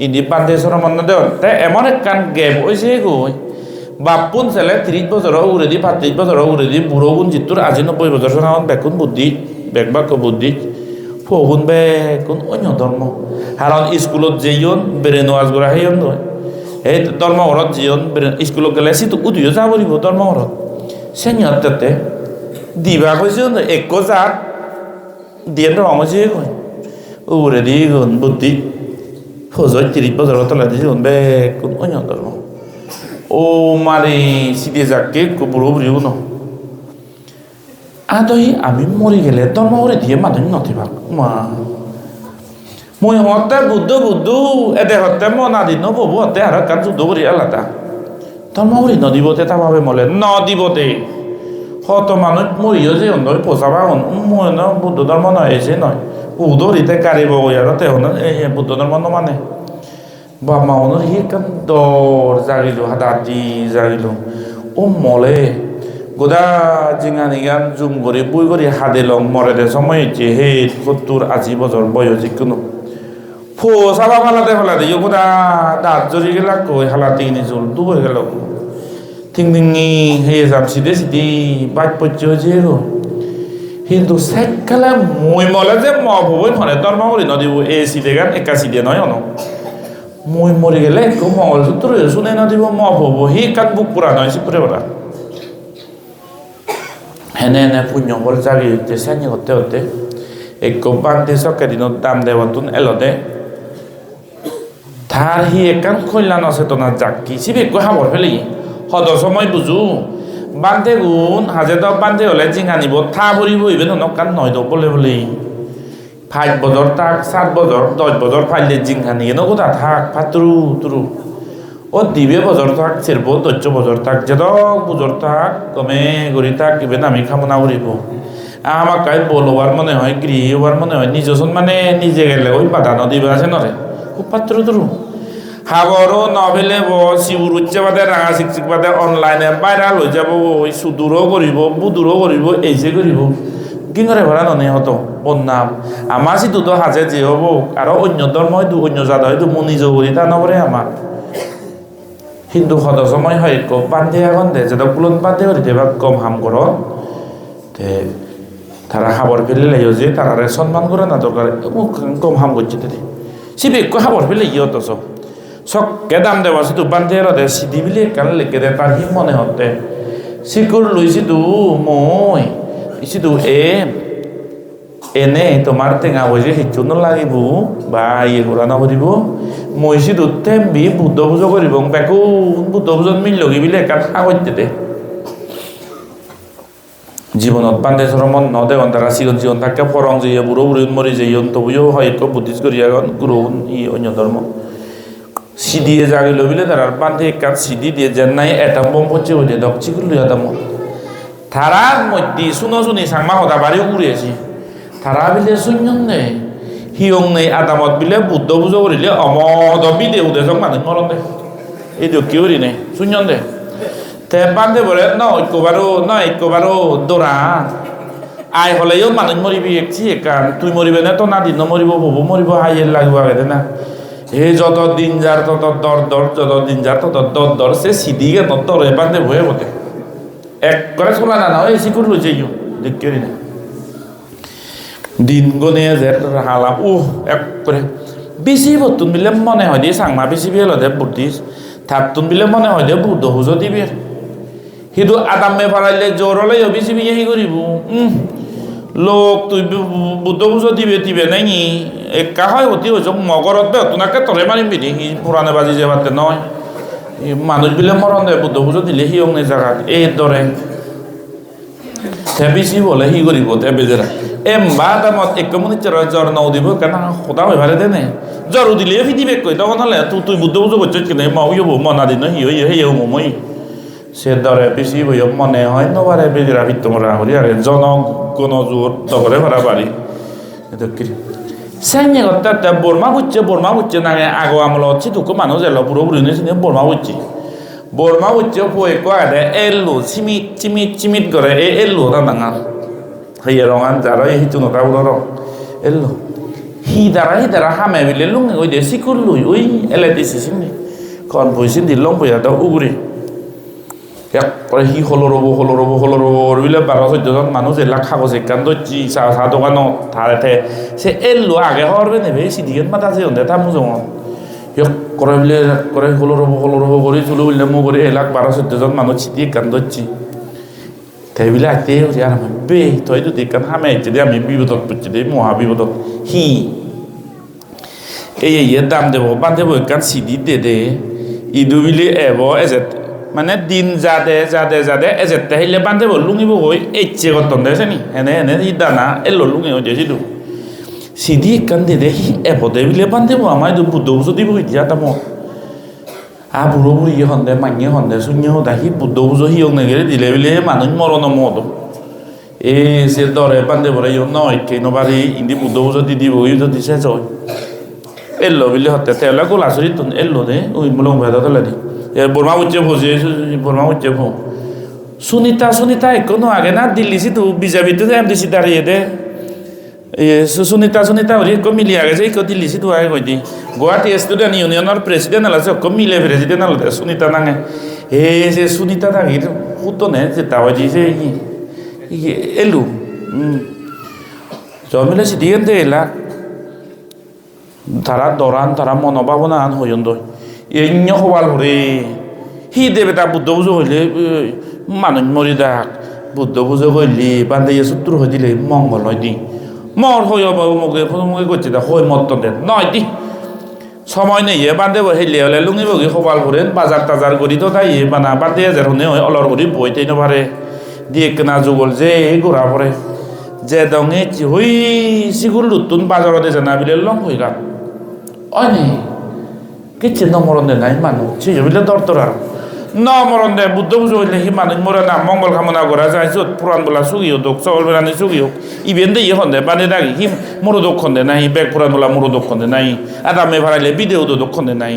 A: ইন্দি পান্দেশ্বর মন্দ দেন তাই এমন একখান গেপ হয়েছে গই বাপুন ছেলে 30 বছর উড়ে দি 35 বছর উড়ে দি বুড়ো গুণ জিতুর আজি 90 বছর সমান বেকুন বুদ্ধি বেকবাক্য বুদ্ধি ফগুন বেকুন অন্য ধর্ম কারণ স্কুলত যেইন বেরেন ওয়াজ করা সেইন নয় এই ধর্ম ঘরত যিন স্কুলত গেলে সিটো উদিও যাব লাগিব ধর্ম ঘরত সেনিয়ত তাতে দিবা কৈছে এক জাত দিয়ে রং হয়েছে কয় উড়ে দি গুণ বুদ্ধি ফজয় 30 বছর তলে দিছে বেকুন অন্য ধর্ম ও মারে সিদে যাকে বুড়ো বুড়িও ন আদহি আমি মরি গেলে ধর্ম করে দিয়ে মানুষ নথিবাক মা মই হতে বুদ্ধ এদে হতে মনা দিন ববু হতে আর কান যুদ্ধ করি আলাদা ধর্ম করে নদিবতে তা ভাবে মলে নদিবতে হত মানুষ মরিও যে অন্ধ পোষাবা মই বুদ্ধ ধর্ম নয় এসে নয় 우도리때 가리보고 여러 때오는 부도 ধর্ম মানে বাবা ওনার হিকান দর জাগিলো হাদাতি জাগিলো ও মলে গোদা জিঙানিগান জুম করে বই করে হাদেলং মরেদের সময় যে হে 70-80 বছর বয়স যিকোনো ফো সাবা ফালাতে ফালাতে গোদা দাঁত জড়ি গেল কই হালাতি নিজুল দু হয়ে গেল থিং থিংনি হে যাম সিদে সিদি বাইক পচ্য যে গো কিন্তু সেকালে মই মলে যে ম ভবই ফনে ধর্ম করি নদিব এ সিদে গান একা সিদে নয় অন মই মরি গেলে একটু মঙ্গলসূত্র শুনে নদিব ম ভব হি কান বুক পুরা নয় সিপুরে বলা হেনে হেনে পুণ্যবল জাগি হইতে সানি হতে হতে একটু বান্ধে সকেদিনত দাম দেওয়াতুন এলদে তার হি একান কল্যাণ অচেতনা জাকি সিবে কই হাবর ফেলি হদ সময় বুঝু বান্ধে গুণ হাজে দ বান্ধে হলে জিঙা নিব থা ভরিব ইবে নকান নয় দ বলে বলে 5 বছর তাক 7 বছর 10 বছর ফাইলে জিঙা নিয়ে নগোদা থাক ফাতুরু তুরু ও দিবে বছর থাক ছেড়ব 10 বছর থাক যেদ বছর থাক কমে গড়ি থাক ইবে আমি কামনা করিব আমার কাই বলবার মনে হয় গৃহ হবার মনে হয় নিজজন মানে নিজে গেলে ওই বাধা নদীবে আছে নরে খুব পাত্র তুরু হাবরও নভেলে শিবুর উচ্চে বাদে রাঙা শিক্ষিক বাদে অনলাইনে ভাইরাল হয়ে যাব ওই সুদূরও করিব বুদূরও করিব এই যে করিব কিংরে ভরা ননে হতো বন্যাম আমার সিধু তো হাজে যে হব আর অন্য ধর্ম হয়তো অন্য জাত হয়তো মো নিজ করি তা নবরে আমার হিন্দু সদ সময় হয় বান্ধে এখন দে যেটা কুলন বান্ধে করি দেবা কম হাম কর তে তারা খাবার ফেলে লাইও যে তারা সম্মান করে না দরকার কম হাম করছে তে সিবে খাবার ফেলে ইয়ে অত সবকে দাম দেওয়া শুধু বান্ধে দে সিধি বিলে কান লেগে দে তার হি মনে হতে শিকুর লই শুধু মই শুধু এনে তোমার টেঙা বসে হিচুন লাগিব বা ইয়ে করা নকরিব মই শুধু তেমবি বুদ্ধ পুজো করিব বেকু বুদ্ধ পুজোত মিল লগি বিলে একান সাগত্যে দে জীবনত বান্ধে মন নদে তারা চিকন চিকন থাকে ফরং যে বুড়ো বুড়ি মরি যে তবুও হয় বুদ্ধিষ্ট করি এখন গুরু ই অন্য ধর্ম সিদিয়ে জাগি লবিলে তার বান্ধে কাজ সিদি দিয়ে যেন নাই এটা বম পচে হইলে দক্ষি করলো এটাম তারার মধ্যে শুনো শুনি সাংমা হতা বাড়িও ঘুরিয়েছি তারা বিলে শূন্যন নেই হিয়ং নেই আদামত বিলে বুদ্ধ পুজো করিলে অমদ বিদে উদেশক মানুষ মরণ দে এই দক্ষি করি নেই শূন্যন দে তে বান্ধে বলে ন ঐক্যবারও দৌড়া আই হলেও মানুষ মরিবি একছি একান তুই মরিবে না তো না দিন মরিব ববু মরিব হাইয়ের লাগবে আগে না হে যত দিন যার তত দর যত দিন যার তত দর সে সিদিকে তত রে বান্ধে ভয়ে বটে এক করে চলা না ওই শিকুর লইছে ইউ দেখি না দিন গনে যে হালা এক করে বেশি বতুন বিলে মনে হয় দিয়ে সাংমা বেশি বিয়ে দে বুদ্ধিস থাকতুন বিলে মনে হয় দে বুদ্ধ হুজো দিবি সিধু আদামে ফারাইলে জোর হলে বেশি বিয়ে হি করিব লোক তুই বুদ্ধ পুজো দিবে নাই একা হয় অতি হয়েছ মগরত দে তোনাকে তরে মারিম বিধি সি পুরানে বাজি যে বাতে নয় মানুষ বিলে মরণ দে বুদ্ধ পুজো দিলে সি অগ্নি জাগাত এই দরে বেশি বলে সি কৰিব তে বেজেরা এমবা দামত এক মিনিট জ্বর নাও দিব কেন সদা হয়ে ভালে দেনে জ্বরও দিলে ফিদিবে কই তখন হলে তুই বুদ্ধ পুজো করছিস কিনে মাও মনা দিন হি মই সে দরে বেশি বই মনে হয় নবারে বেজেরা ভিত্তমরা করি আগে জনগণ জোর দগরে ভরা বাড়ি সাইনে কথা বর্মা বুঝছে না আগো আমল হচ্ছে দুঃখ মানুষ এলো পুরো বুড়ি নিয়ে বর্মা বুঝছে পয়ে কয়ে এলো চিমিট করে এলো দাঙা হইয়া রঙান যারা হিচু নটা উড় এলো হিদারা হামে বিলে লুঙে ওই দেশি করলুই ওই এলে দিছি চিনি কন বইছিন দিলং বইয়া দাও উগুরি এক করে সি হলো রব বিলে 12-14 জন মানুষ এলাক কাগজ একান দচ্ছি চাহ দোকানত ধারে সে এলো আগে হরবে নেবে সিদিকেন মাথা আছে হতে তার মুজং করে বিলে করে হলো রব করে চলো বললে মো করে এলাক 12-14 জন মানুষ সিদি একান দচ্ছি তাই বিলে আইতে আর বে তই যদি একান হামে আইতে দে আমি বিপদত পড়ছি দে মহা বিপদত হি এই দাম দেব বান্ধব একান সিদি দে ইদু বিলে এব এজেত মানে দিন যাদে এজেতে হিলে বান্ধে লুঙিব হই এইচে গতন দেছে নি এনে ই দানা এলো লুঙে হয়ে যাইছিল সিধি কান দে হি এপদে বিলে বান্ধে আমার বুদ্ধ পুজো দিব ইতিয়া তাম বুড়ো বুড়ি সন্ধে মাঙে সন্ধে শূন্য সদা সি বুদ্ধ পুজো সিয়ক নেগেৰে দিলে বিলে মানুহ মৰণ মদ এ সে দরে বান্ধে বলে ইউ নয় কেন বাড়ি ইন্দি বুদ্ধ বুঝো দিদি বই যদি সে জয় এলো বিলে হতে তেলা গোলা সরি তুন এলো দে ওই মুলং ভেদা তলে দি এ বর্মা উচ্চে ভোজে বর্মা উচ্চে ভো সুনিতা কোনো আগে না দিল্লি সি তো বিজেপি তো এমডিসি দাঁড়িয়ে দে সুনিতা হরি একো মিলি আগে যে একো দিল্লি সি তো আগে কই দি গুয়াহাটি স্টুডেন্ট ইউনিয়নের প্রেসিডেন্ট আলাসে একো মিলে প্রেসিডেন্ট আলাদে সুনিতা নাঙে এ যে সুনিতা দাঁড়িয়ে হুতো নে যে তাও যে এলু জমিলে সিদিয়েন দে এলা তারা দরান তারা মনোভাবনা আন হইন দই এন্য হওয়াল হরে হি দেবে তা বুদ্ধ পুজো হইলে মানুষ মরি দেখ বুদ্ধ পুজো হইলি বান্ধে সূত্র হয়ে দিলে মঙ্গল হয় দি মর হই মুখে মুখে করছে দা হই মত দেন নয় দি সময় নেই বান্ধে হেলে হলে লুঙি বগি হওয়াল হরেন বাজার টাজার করি তো তাই বানা বান্ধে হাজার হনে হয় অলর করি বইতেই নপারে দিয়ে কেনা যুগল যে ঘোরা পরে যে দঙে হই সিগুল লুতুন বাজারতে জানা বিলে লং হই গা অনে কিচ্ছে নমরণ দে নাই মানুষ সেই বিলে দরতরা নমরণ দে বুদ্ধ পুজো হইলে হি মানুষ মরে না মঙ্গল কামনা করা যায় যত পুরাণ বলা সুগিও দোক চল বেড়ানি সুগিও ইভেন দে ইয়ে হন্দে বানে দাগি হি মরো দক্ষণ দে নাই বেগ পুরাণ বলা মরো দক্ষণ দে নাই আদামে ভাড়াইলে বিদেও তো দক্ষণ দে নাই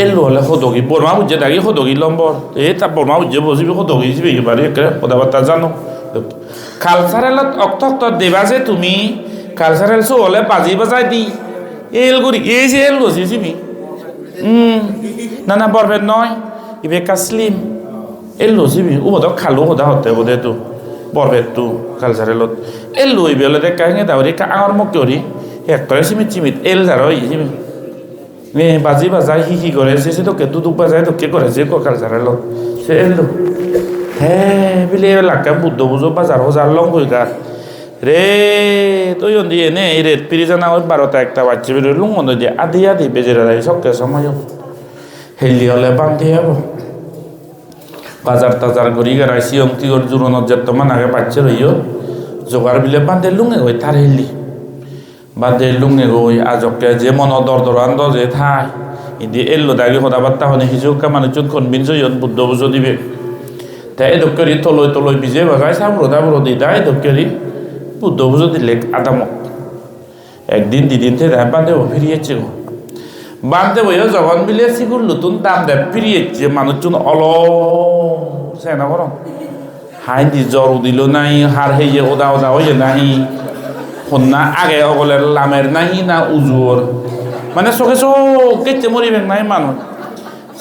A: এলো হলে সদগী বৰমা বুজে দাগি সদগী লম্বৰ এই তাৰ বৰমা বুজে বজিবি সদগী যিবি একেবাৰে কথা বাৰ্তা জানো কালচাৰেলত অক্ত দেবা যে তুমি কালচাৰেল চ' হ'লে বাজি বাজাই দি এল কৰি এই যে এল গছি যিবি না বৰভেদ নয় ইবে কাছলিম এল গছিবি উবদক খালো সদা হতে বোধেতো বৰভেদটো কালচাৰেলত এল লৈ বেলে দে কাহিনী দাউৰি আঙৰ মোক কৰি হেক্টৰে চিমিত এল যাৰ যিবি বাজি বাজাই হি করে সে তোকে দুদুক বাজায় তোকে করে যে ককাল জারালো সে এলো হ্যাঁ বিলে লাকা বুদ্ধ বুঝো বাজার হাজার লং হয়ে গা রে তুই দিয়ে নে এই রেত পিড়ি জানা ওই 12টা 1টা বাচ্চা বেরোয় লুঙ্গ দিয়ে আধি বেজেরা যায় সবকে সময় হেলি হলে বান্ধি যাব বাজার টাজার ঘুরি গেরাই সিয়ং তিগর জুরনত যেতমান আগে বাচ্চা রইও জোগাড় বিলে বান্ধে লুঙ্গে ওই তার হেলি বাদে লুঙে গই আজকে যে মন দরদরান যে থাই ইদি এল্লো দাগি সদা বার্তা হনে হিজুকা মানুষজন কনভিন্স হইন বুদ্ধ বুঝো দিবে তাই এদকরি তলই বিজে বাগাই সাবরো দি দাই এদকরি বুদ্ধ বুঝো দিলে আদামক একদিন দিদিন থেকে বান্ধে ফিরিয়েছে গো বান্ধে বইও যখন বিলে সিগুল নতুন দাম দেয় ফিরিয়েছে মানুষজন সেনা করো হাই দি জ্বর দিল নাই হার হেয়ে ওদা হয়ে নাই না আগে অগলে লামের নাহি না উজুর মানে চোখে কেটে মরিবেন নাই মানুষ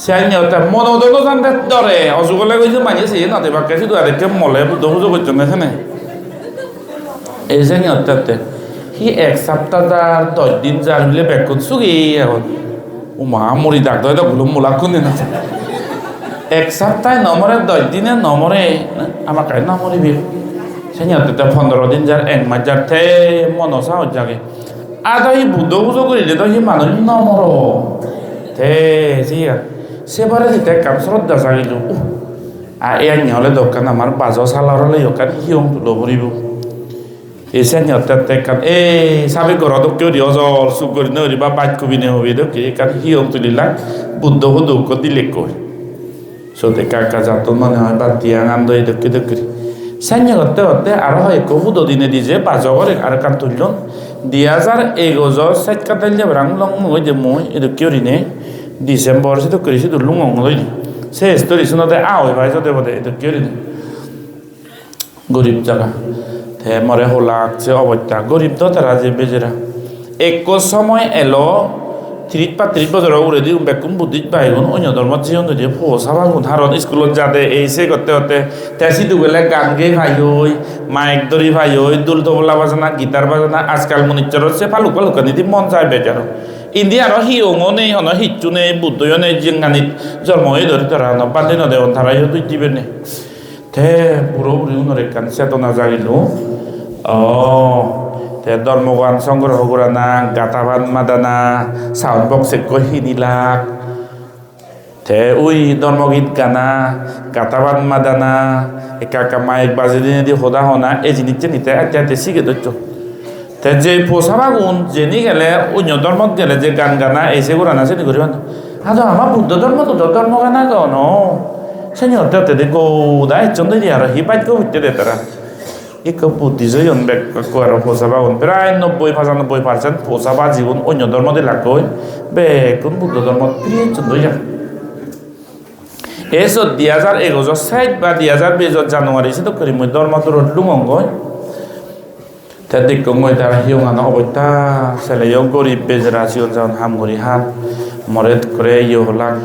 A: চাই নিহতে মনোদন জানতে ধরে অজুগলে গেছে মানিয়েছে নাতে বাক্যে শুধু আরেককে মলে বুদ্ধ পুজো করছেন এখানে এই যে নিহতে সি 1 সপ্তাহ তার 10 দিন যার মিলে ব্যাক করছো কি এখন ও মা মরি ডাক্তার এটা গুলো মোলা কোন দিন আছে 1 সপ্তাহে নমরে 10 দিনে নমরে আমার কাছে নমরিবি সেনিয়তে 15 দিন যার 1 মাস যার থে মনসা হচ্ছে আদা হি বুদ্ধ পুজো করিলে তো হি মানুষ নমর থে সিয়া সেবারে যেতে কাম শ্রদ্ধা চাইল এ হলে দোকান আমার বাজো সালার হলে দোকান হিয়ং তুলো ভরিব এই সেনিয়তে কান সাবে ঘর দোকেও দিও জল চুপ করি নরি বা বাইক কবি নে হবি দোকে কান হিয়ং তুলিলা বুদ্ধ দুঃখ দিলে কই সতে কাকা যাত মানে হয় বাদ দিয়া আনন্দ দোকে সাইনে হতে আরো হয় কবুদ দিনে দিছে বাজগর আর কান তুলল 2011 সাইট কাটাইলে রাং লং মই যে মই এদ কিরিনে ডিসেম্বর সে তো করিছি তো লুং লই সে স্টোরি শুনতে আওই ভাই যতে বদে এদ কিরিনে গরিব জায়গা তে মরে হলাকছে অবস্থা গরিব তো তারা যে বেজেরা এক সময় এলো 30 বছর উড়ে দিও বেকুম বুদ্ধিত পাইগুন অন্য ধর্ম জীবন যদি ফোসাবাগুন হারত স্কুলত যাতে এইসে করতে তেসি দুবেলে গান গেয়ে ভাই হই মাইক ধরি ভাই হই দুল তবলা বাজানা গিটার বাজানা আজকাল মনিচর সে ফালুক নিতে মন যায় বেজার ইন্ডিয়ার হিওঙও নেই হন হিচ্ছু নেই বুদ্ধও নেই জিঙ্গানিত জন্ম হয়ে ধরে তারা বান্ধে নদেন তারাইও তুই দিবে নে তে বুড়ো বুড়ি উনরে কান চেতনা জাগিল তে ধর্মগান সংগ্রহ করা না গাতাবান মাদানা সাউন্ড বক্সে কহিনিলাক তে ওই ধর্মগীত গানা গাতাবান মাদানা একা মাইক বাজে দিনে দি হোদা হনা এই জিনিসটা নিতে আত্যাতে শিখে ধরছ তে যে পোষাবাগুন জেনি গেলে অন্য ধর্মত গেলে যে গান গানা এসে করা না সেটি করিবেন আমার বুদ্ধ ধর্ম তো ধর্ম গানা গাও Señor te digo, da hecho de diario, y para que usted de tara. Y que putizo y un bec cuero posaba un pero no voy pasando voy pasando posaba si un oño dormo de la coi be con budo dormo prieto doya. Eso días al ego so side ba días al beso Januari si to kerimo dormo turun lumong coi. Tadi ko ngoy ta hiung ana obita se le yo gori bezrasion jan ham gori han moret kore yo lang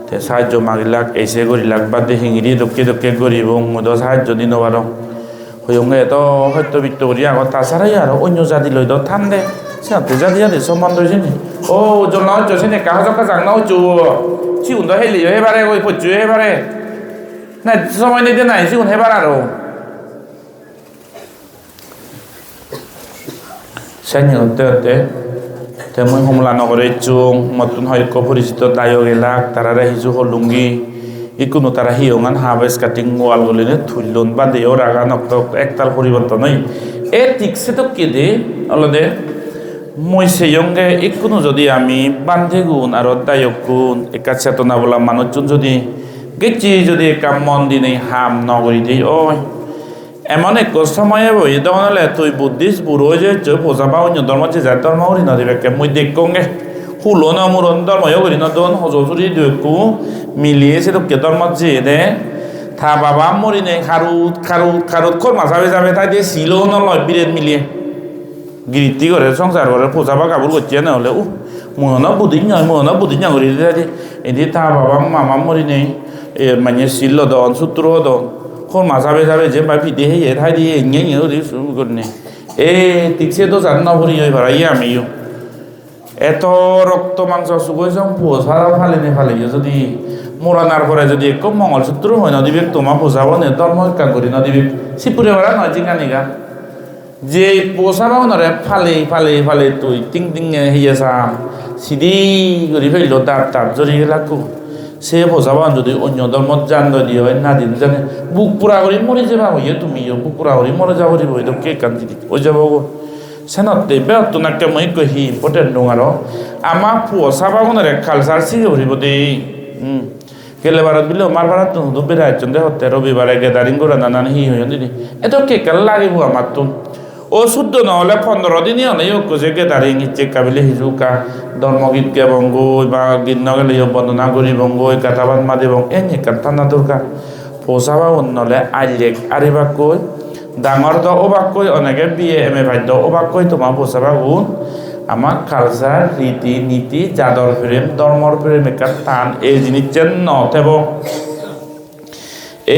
A: te sajo magilak ese gori lak bade hingiri dokke gori bong modo sajo dino baro hoyong에 또 헐또 빅토리아 거 다사라야 온요 자디로 도 탄데 자 대자디야 돼 소만도 신이 오좀 나오죠 신이 가서가 장 나오죠 지운도 헬리요 해바래 거기 보죠 해바래 나 소만이 되나 지운 해바라로 생이 어때 대문 홈라노 그랬죠 뭐든 할거 버리지도 나요게락 따라라 히주 홀룽기 ইকুনো তারা হিয়ঙান হাবেস cutting ওয়াল গলিনে থুইলন বা দেও রাগা নক্ত একতাল পরিবর্তন নই এ ঠিকসে তো কেদে অলদে মই সেয়ঙ্গে ইকুনো যদি আমি বান্ধে গুণ আর দায়ক গুণ একা চেতনা বলা মানুষজন যদি গেছি যদি একা মন দিনে হাম নগরী দিই ওই এমন এক সময়ে বই তখন হলে তুই বুদ্ধিস্ট বুড়ো যে বোঝাবা অন্য ধর্ম যে যার ধর্ম করি না দিবে মই দেখোগে হুলন মুরন ধর্ম করি না দন হজুরি দেখু মিলিয়ে সেরকম ধর্ম যে দে থা বাবা মরি নেই খারুত খোর মাসাবে যাবে তাই দিয়ে ছিল নলয় বিরেত মিলিয়ে গিরিতি করে সংসার করে পোষাবা কাপড় করছে না হলে মোহনা বুদ্ধি না করি এদি থা বাবা মামা মরি নেই মানে ছিল দন সূত্র দন খোর মাসাবে যাবে যে বা ফিতে হে তাই দিয়ে এঙে শুরু করে নে এ ঠিকসে তো জান না ভরি হয়ে ভাড়াই আমিও এত রক্ত মাংস সুগৈ যাওঁ পোষা ফালে যদি মোরানার পরে যদি এক মঙ্গলসূত্র হয় নদীবে তোমা পোষাব নে ধর্ম কাম করি নদীবে সিপুরে ভরা নয় জিঙ্গা নিগা যে পোষাব নরে ফালে তুই টিং হিয়ে চাম সিধি করে ফেলল তার জরি লাগু সে পোষাব যদি অন্য ধর্মত জান দিয়ে হয় না দিন জানে বুক পুরা করে মরে যাবা হইয়ে তুমিও বুক পুরা করে মরে যাব দিব তো কে কান দিদি ওই যাব সেনতে বেত নাকে মই কহি ইম্পর্টেন্ট দং আর আমা পোষাবা কোনরে কালচার সিগে হরিব দে গেলে বারত বিলে মার বারত তো বেড়াই চন্দে হতে রবিবারে গেদারিং করে নানান হি হই দিদি এত কে কাল লাগিব আমার তো ও শুদ্ধ নহলে 15 দিনই অনেক যে গেদারিং ইচ্ছে কাবিলে হিজুকা ধর্মগীত কে বঙ্গ বা গীত নগলে বন্দনা করি বঙ্গ কাটাবান মাদে বঙ্গ এনে কাটা না দরকার পোষাবা অন্যলে আইলেক আরিবা কই ডাঙর তো অবাক কই অনেকে বিয়ে এমএ ভাদ্য অবাক কই তোমার পোষাবা গুণ আমার কালচার রীতি নীতি জাদর প্রেম ধর্মর প্রেম একটা টান এই জিনিস যেন নথেব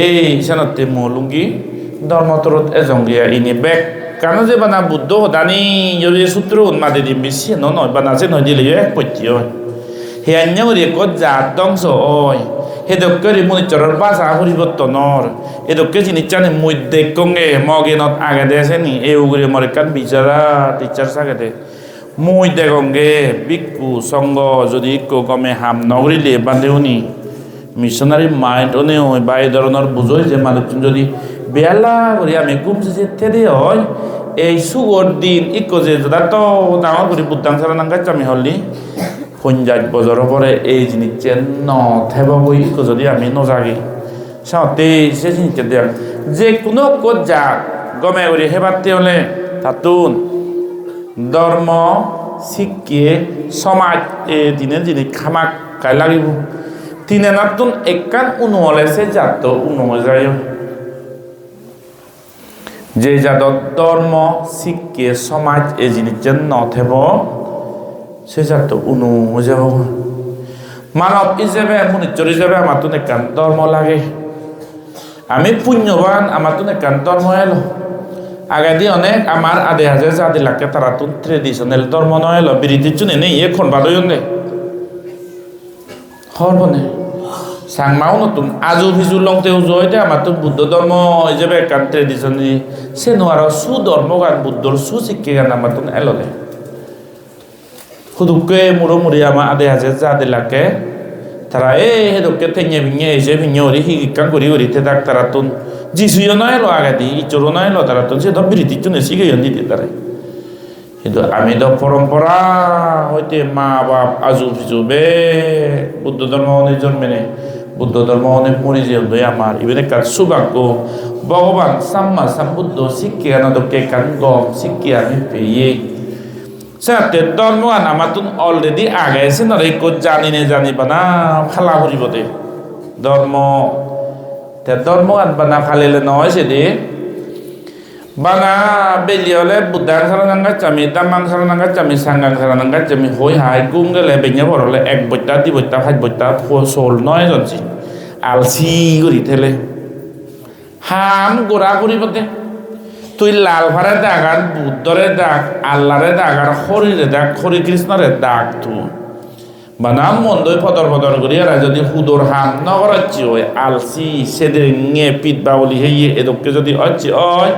A: এই সেনতে মলুঙ্গি ধর্মতরত এজঙ্গিয়া ইনি বেক কেন যে বানা বুদ্ধ দানি যদি সূত্র উন্মাদে দিম বেশি নয় বানা যে নয় দিলে এক পৈত্য হে অন্য কত জাত ধ্বংস হয় হেদকরি মনিচরের ভাষা পরিবর্তনের এদকে জিনিস জানে মধ্যে কঙ্গে মগেনত আগে দেছে নি এই উগরে মরে কান বিচারা টিচার সাগে দে মুই দেখঙ্গে বিক্ষু সঙ্গ যদি গমে হাম নগরিলে বান্ধেউনি মিশনারি মাইন্ড অনে হয় বা এই ধরনের বুঝোই যে মানুষজন যদি বেলা করে আমি গুমছে যে তেদে হয় এই সুগর দিন ইকো যে তো ডাঙর করে বুদ্ধাং সারা নাঙ্গাই আমি হলি পঞ্জাব বজর পরে এই জিনিস নথেব বই ইকো যদি আমি নজাগি সাথে সে জিনিস দেখ যে কোনো কত যাক গমে করে হেবাতে হলে তাতুন ধর্ম শিক্ষে সমাজ এ দিনে যিনি খামাক গাই লাগিব তিনে নাতুন একান উনলে সে জাত উনমে যায় যে জাতত ধর্ম শিক্ষে সমাজ এ জিনিস নথেব সে জাত উনু যাব মানব হিসেবে মনিচর হিসেবে আমার তো একান ধর্ম লাগে আমি পুণ্যবান আমার তো একান ধর্ম এলো আগে দিয়ে অনেক আমার আধে হাজার আধে লাখে তারা তো ট্রেডিশনাল ধর্ম নয় এলো বিরোধীর জন্য নেই এখন বাদই নে হরবনে সাংমাও নতুন আজু ভিজু লংতে উজু হইতে আমার তো বুদ্ধ ধর্ম হিসেবে একান ট্রেডিশনালি সে নোয়ার সুধর্ম গান বুদ্ধর সুশিক্ষে গান আমার তো এলো দে খুদুকে মুড়ি আমার আধে হাজার আধে লাখে তারা হেদকে ঠেঙে ভিঙে এসে ভিঙে হরি হিকান করি তাক তারা তো যিশুও নয় এলো আগে দি ইচরও নয় এলো তারা তো সে তো বিরোধীর জন্য শিখে দিতে তারা কিন্তু আমি তো পরম্পরা হইতে মা বাপ আজু ফিজু বে বুদ্ধ ধর্ম জন্মে নেই বুদ্ধ ধর্ম অনেক মরিজিয়ন দই আমার ইবেনে কার সৌভাগ্য ভগবান সাম্মা সাম্বুদ্ধ শিক্ষা নাদকে কান গম শিক্ষা আমি পেয়ে সাথে ধর্ম আন আমার তুন অলরেডি আগে এসে নরে কো জানিবা না ফালা হরিব দে ধর্ম তে ধর্ম আন বানা ফালিলে নয় সে দে বানা বেলিয়লে বুদ্ধাং সারানাঙ্গা চামি দামাং সারানাঙ্গা চামি সাঙ্গাং সারানাঙ্গা চামি হই হাই গুঙ্গলে বেঞ্জা বরলে এক বইটা দি বইটা ফাইভ বইটা সোল নয় জনছি আলসি করি থেলে হাম গোড়া করিব দে তুই লাল ভারে দাগ আর বুদ্ধরে দাগ আল্লাহরে দাগ আর হরিরে দাগ হরি কৃষ্ণরে দাগ তু বানাম মন্দই ফদর করি আর যদি হুদর হাম নগরাচ্ছি ওই আলসি সেদের নিয়ে পিট বাউলি হইয়ে এদককে যদি অচ্ছি অয়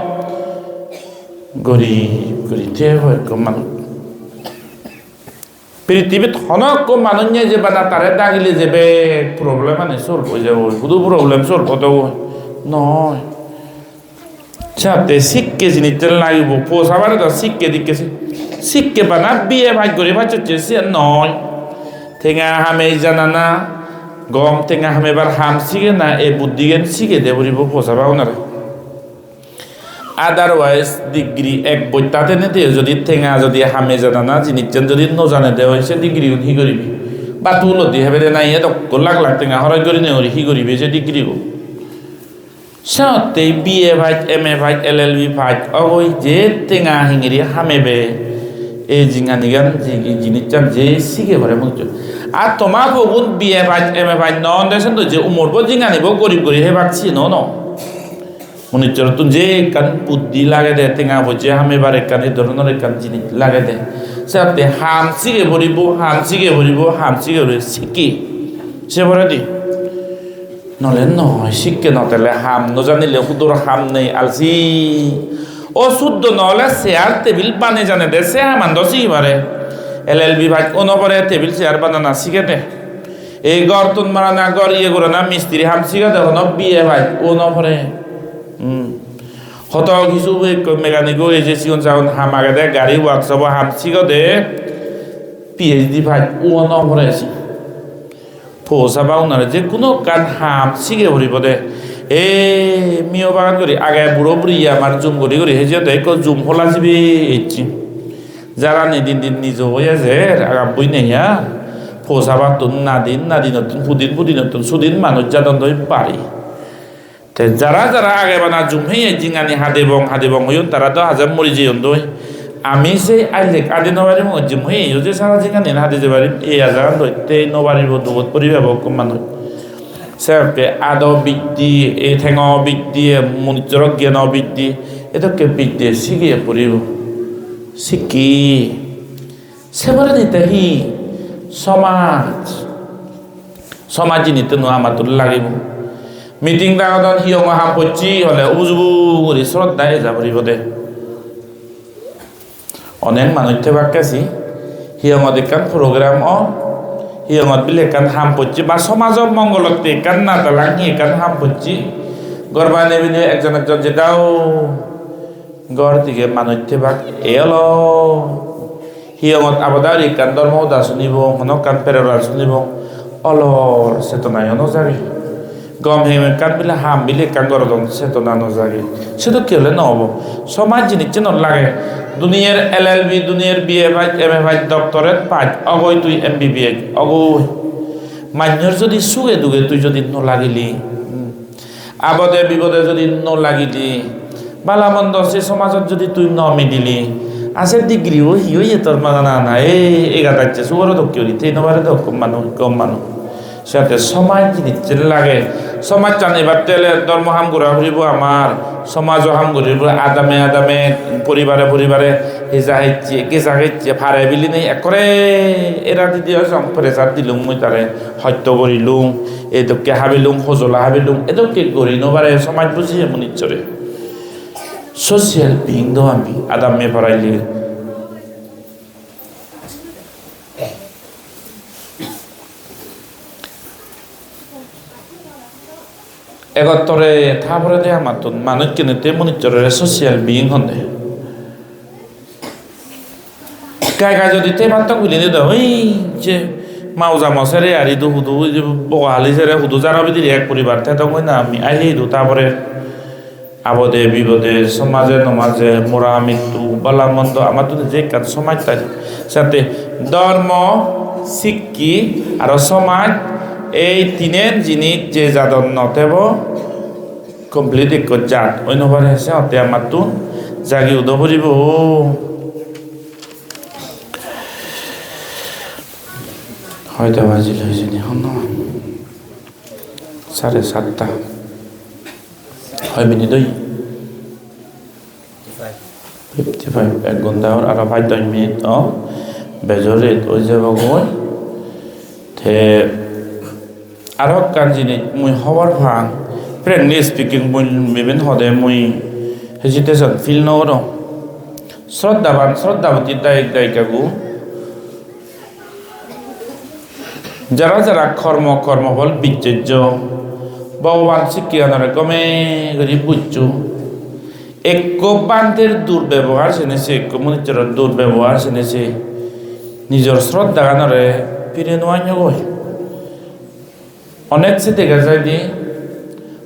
A: গরিব গরিতে হয় মানুষ পৃথিবীত হনক মানুষ নিয়ে যে বানা তারে দাগিলে যাবে প্রবলেম মানে সলভ হয়ে যাবো শুধু প্রবলেম সলভ হতে নয় সাথে শিখকে জিনিস লাগিব পোষাবার তো শিখকে দিকেছে শিখকে বানা বিয়ে ভাই করে ভাই সে নয় ঠেঙা হামে জানা না গম ঠেঙা হামে এবার হাম শিখে না এই বুদ্ধি জ্ঞান শিখে দে বলিব পোষাবা ওনারা আদারওয়াইজ ডিগ্রি এক বইটাতে নেতে যদি ঠেঙা যদি হামে জানা না জিনিস যদি নজানে দেওয়া হয়েছে ডিগ্রি হি করিবি বা তুলো দিয়ে হেবে নাই এত লাখ লাখ ঠেঙা হরাই করি নেই হি করিবি যে ডিগ্রি সাথে বিএ ভাই এম এ ভাই LLB ভাই ওই যে টেঙা হিঙিরি হামেবে এই জিঙা নিগান জিনিস যে শিখে ভরে মুখ আর তোমার বগুন বিএ ভাই এম এ ভাই নন দেশেন তো যে উমরব জিঙা নিব গরিব গরিব হে বাচ্ছি ন মনিচর তুন যে কান বুদ্ধি লাগে দে টেঙা বজে হামেবার একান এই ধরনের একান জিনিস লাগে দে সাথে হাম শিখে ভরিব হাম শিখে ভরিব হাম শিখে ভরে শিখি সে ভরে দি নলে নয় শিখকে নতেলে হাম নজানিলে হুদুর হাম নেই আলসি ও শুদ্ধ নহলে চেয়ার টেবিল বানে জানে দে সে হামান দছি বারে LLB ভাই অনবরে টেবিল চেয়ার বানানা শিখে দে এই গড় তুন মারা না গড় ইয়ে করে না মিস্ত্রি হাম শিখে দে হন বিয়ে ভাই অনবরে হত কিছু মেকানিক যে সিগন সাগন হাম আগে দে গাড়ি ওয়ার্কশপ হাম শিখে দে PhD ভাই অনবরে আছে পোষাবা উনারে যে কোনো কান হাম শিখে ভরিব দে এ মিও বাগান করি আগে বুড়ো বুড়ি আমার জুম করি হেজে দেখ জুম হলা যাবি ইচ্ছি যারা নিদিন দিন নিজ হয়ে আছে আগাম বই নেই পোষাবা তুন না দিন নতুন পুদিন নতুন সুদিন মানুষ যাদন দই পারি তে যারা যারা আগে বানা জুম হয়ে জিঙানি হাদে বং হইন তারা তো হাজার মরি যেন দই আমি সেই আইলে কাঁদে নবারি মজ্জিম হয়ে যে সারা জিঙানি হাদে যে বাড়ি এই আজার দইতে নবারির বধুবোধ পরিবেশ মানুষ সেকে আদ বৃদ্ধি এই ঠেঙ বৃদ্ধি মনিচর জ্ঞান বৃদ্ধি এদেরকে বৃদ্ধি শিখিয়ে পড়িব শিখি সেবারে নিতে হি সমাজ নিতে নো আমার তোর লাগিব মিটিং ডাকত হিয়ং হাম পচি হলে উজবু করে শ্রদ্ধায় যাবরিব দে অনেক মানুষ বাক্যাছি হিয়ঙত একান প্রোগ্রাম হিয়ঙত বিলে একান হাম পচি বা সমাজের মঙ্গলতে একান না তালাং হি একান হাম পচি গরবা নেবিলে একজন যেটাও গড় দিকে মানুষ বাক এল হিয়ঙত আবদার একান ধর্ম দা শুনিব হনক কান পেরেরা শুনিব অলর চেতনায় নজাগে গম হেমে কান বিলে হাম বিলে কান গরদন চেতনা নজাগে সেটা কি হলে নহব সমাজ জিনিস যেন লাগে দুনিয়ার LLB দুনিয়ার বিএ ভাই এম এ ভাই ডক্টরেট পাই অগৈ তুই MBBS অগৈ মানুষের যদি সুগে দুগে তুই যদি নলাগিলি আবদে বিপদে যদি নলাগিলি বালামন্দ সে সমাজত যদি তুই নমিদিলি আছে ডিগ্রিও হিয়ে তোর মানা না এই গাতাচ্ছে সুগর দক্ষিণী তেই নবারে তো কম মানুষ সাথে সমাজ জিনিস লাগে সমাজ জানিবার তেলে ধর্ম হাম ঘুরা ঘুরিব আমার সমাজও হাম ঘুরিব আদামে পরিবারে হেজা হেচ্ছে গেজা হেচ্ছে ফারে বিলি নেই একরে এরা দিদি প্রেসার দিলুম মুই তারে হত্য করিলুম এদকে হাবিলুম হজলা হাবিলুম এদকে করি নবারে সমাজ বুঝিয়ে মনিচরে সোশিয়াল বিং দো আমি আদামে ফারাইলি এগত্তরে থাপরে দে আমার তো মানুষ কিনে তে মনিচরে সোশিয়াল বিং হন্দে গায় যদি তে মাত্র গুলি দে ওই যে মাউজা মশারে আর ইদু হুদু বহালি সেরে হুদু যারা বিদির এক পরিবার থেকে কই না আমি আইলে ইদু তারপরে আবদে বিপদে সমাজে নমাজে মোরা মৃত্যু বালা মন্দ আমার তো যে কাজ সমাজ তাই সাথে ধর্ম শিক্ষি আর সমাজ এই তিনের জিনিস যে যাদন নতেব কমপ্লিট এক জাত অন্যবার হেসে অতে আমার তো জাগি উদ পড়িব হয়তো বাজিল হয়েছে এখন 7:30 মিনিট 55 এক ঘন্টা আর 5 মিনিট বেজরে ওই যাব গই তে আরো কান জিনিস মুই হওয়ার ভাং ফ্রেন্ডলি স্পিকিং মুই মেবেন হদে মুই হেজিটেশন ফিল নগর শ্রদ্ধাবতী দায়িকাগু যারা যারা কর্মফল বিচ্ছেদ্য ভগবান শিক্ষানোর কমে করি বুঝছু এক বান্ধের দুর্ব্যবহার শুনেছে এক মনুষ্যর দুর্ব্যবহার শুনেছে নিজের শ্রদ্ধা গানরে ফিরে নোয়াই গই অনেক সে দেখা যায় দি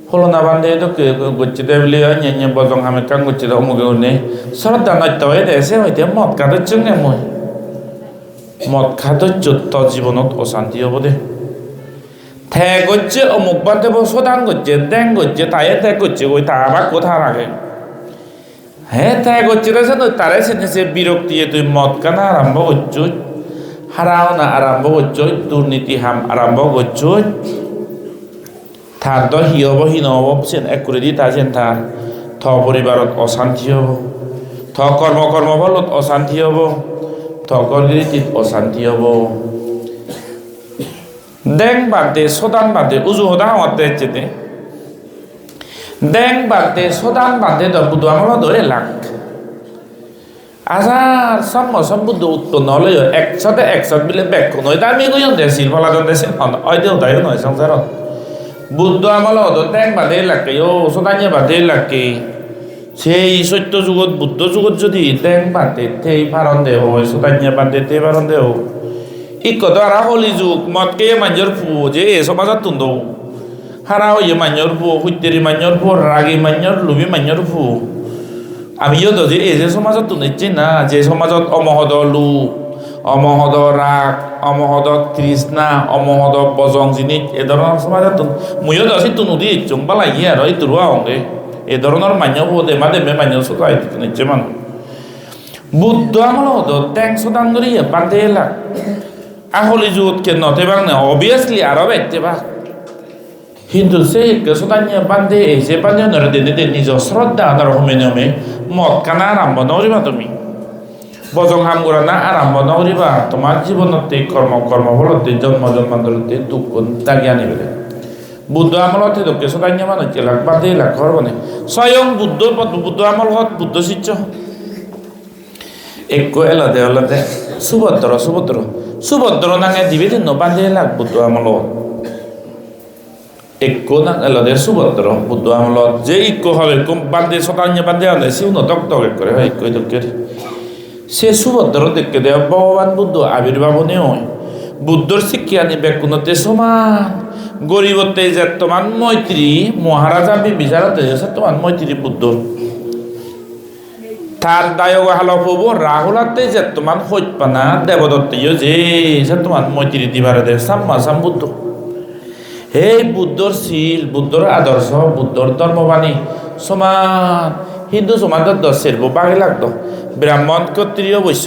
A: হলনা বান্ধে তো গচ্ছি দে বলে বজং আমি কান গচ্ছি দে অমুকে উনি শ্রদ্ধা নয়তো হয়ে দেশে হইতে মদ খাদচ্ছ নে মই মদ খাদচ্ছ তো জীবনত অশান্তি হব দে থে গচ্ছে অমুক বান্ধে সদান গচ্ছে দেং গচ্ছে তাই ত্যাগ করছে ওই তা আবার কোথা রাখে হ্যাঁ ত্যাগ করছে তারে সে বিরক্তি তুই মদ কানা আরম্ভ করছো হারাও না আরম্ভ করছো দুর্নীতি হাম আরম্ভ করছো থার তো হি হব হি নহব সেন এক করে দি তা সেন থার থ পরিবারত অশান্তি হব থ কর্মফলত অশান্তি হব থ কর্মীতিত অশান্তি হব দেং বাদে সদান বাদে উজু হদা হওয়াতে যেতে দেং বাদে সদান বাদে বুধ আমল ধরে লাখ আজার সম্বুদ্ধ উৎপন্ন হলে একশত বিলে ব্যাখ্য নয় তা আমি কইন দেশিল ফলাজন দেশে হয় দেও তাই নয় সংসারত বুদ্ধ আমল হদ দেং বাদে লাগে ও সদানিয়া বাদে লাগে সেই সত্য যুগত বুদ্ধ যুগত যদি দেং বাদে তেই ফারণ দেহ সদানিয়া বাদে তে ফারণ দেহ ইকত আর হলি যুগ মতকে মাঞ্জর ফু যে এ সমাজত তুন্দ হারা হইয়ে মাঞ্জর ফু হুইতেরি মাঞ্জর ফু রাগি মাঞ্জর লুবি মাঞ্জর ফু আমিও তো যে এই যে সমাজত তুনিচ্ছি না যে সমাজত অমহদ লু অমহদ রাগ অমহদ তৃষ্ণা অমহদ বজং জিনিস এ ধরনের সমাজত মুইও দশি তুনু দিয়ে ইচ্ছুং বা লাগি আর এই তুরুয়া হঙ্গে এ ধরনের মান্য হো দেমা দেমে মান্য সোতাই তুনিচ্ছে মানুষ বুদ্ধ আমল হদ ট্যাং সোদান ধরিয়ে বান্ধে লাগ aholi jut ke note bang na obviously aro bette ba hindu se ke sodanya bande e se bande nore de nijo shraddha anar homenome mot kana arambo noriba tumi bojong ham gorana arambo noriba tomar jibonote kormo holote jonmo jonmandorote dukkon dagiani bele buddha amolote dokke sodanya mano kelak bande la korbone swayong buddha amol hot buddha siccho ekko elade subodro nange dividend no bande lak buddha amolo ekko nang elade subodro buddha amolo je ikko hole kom bande sotanya bande ane siuno dok ekkore hoy ekko dokkeri se subodro dekke de bhagavan buddha abirbhavone hoy buddhor শিক্ষানি বেকুনতে সমান গরিবতে যে তোমার মৈত্রী মহারাজা বিবিচারতে যে তোমার মৈত্রী বুদ্ধর তার দায়গ হালপ হব রাহুলাতে যে তোমার হইপানা দেবদত্তীয় যে তোমার মৈত্রী দিবারে দে সাম্মাসাম বুদ্ধ হে বুদ্ধর শীল বুদ্ধর আদর্শ বুদ্ধর ধর্মবাণী সমান হিন্দু সমাজত দশের বাগে লাগতো ব্রাহ্মণ ক্ষত্রিয় বৈশ্য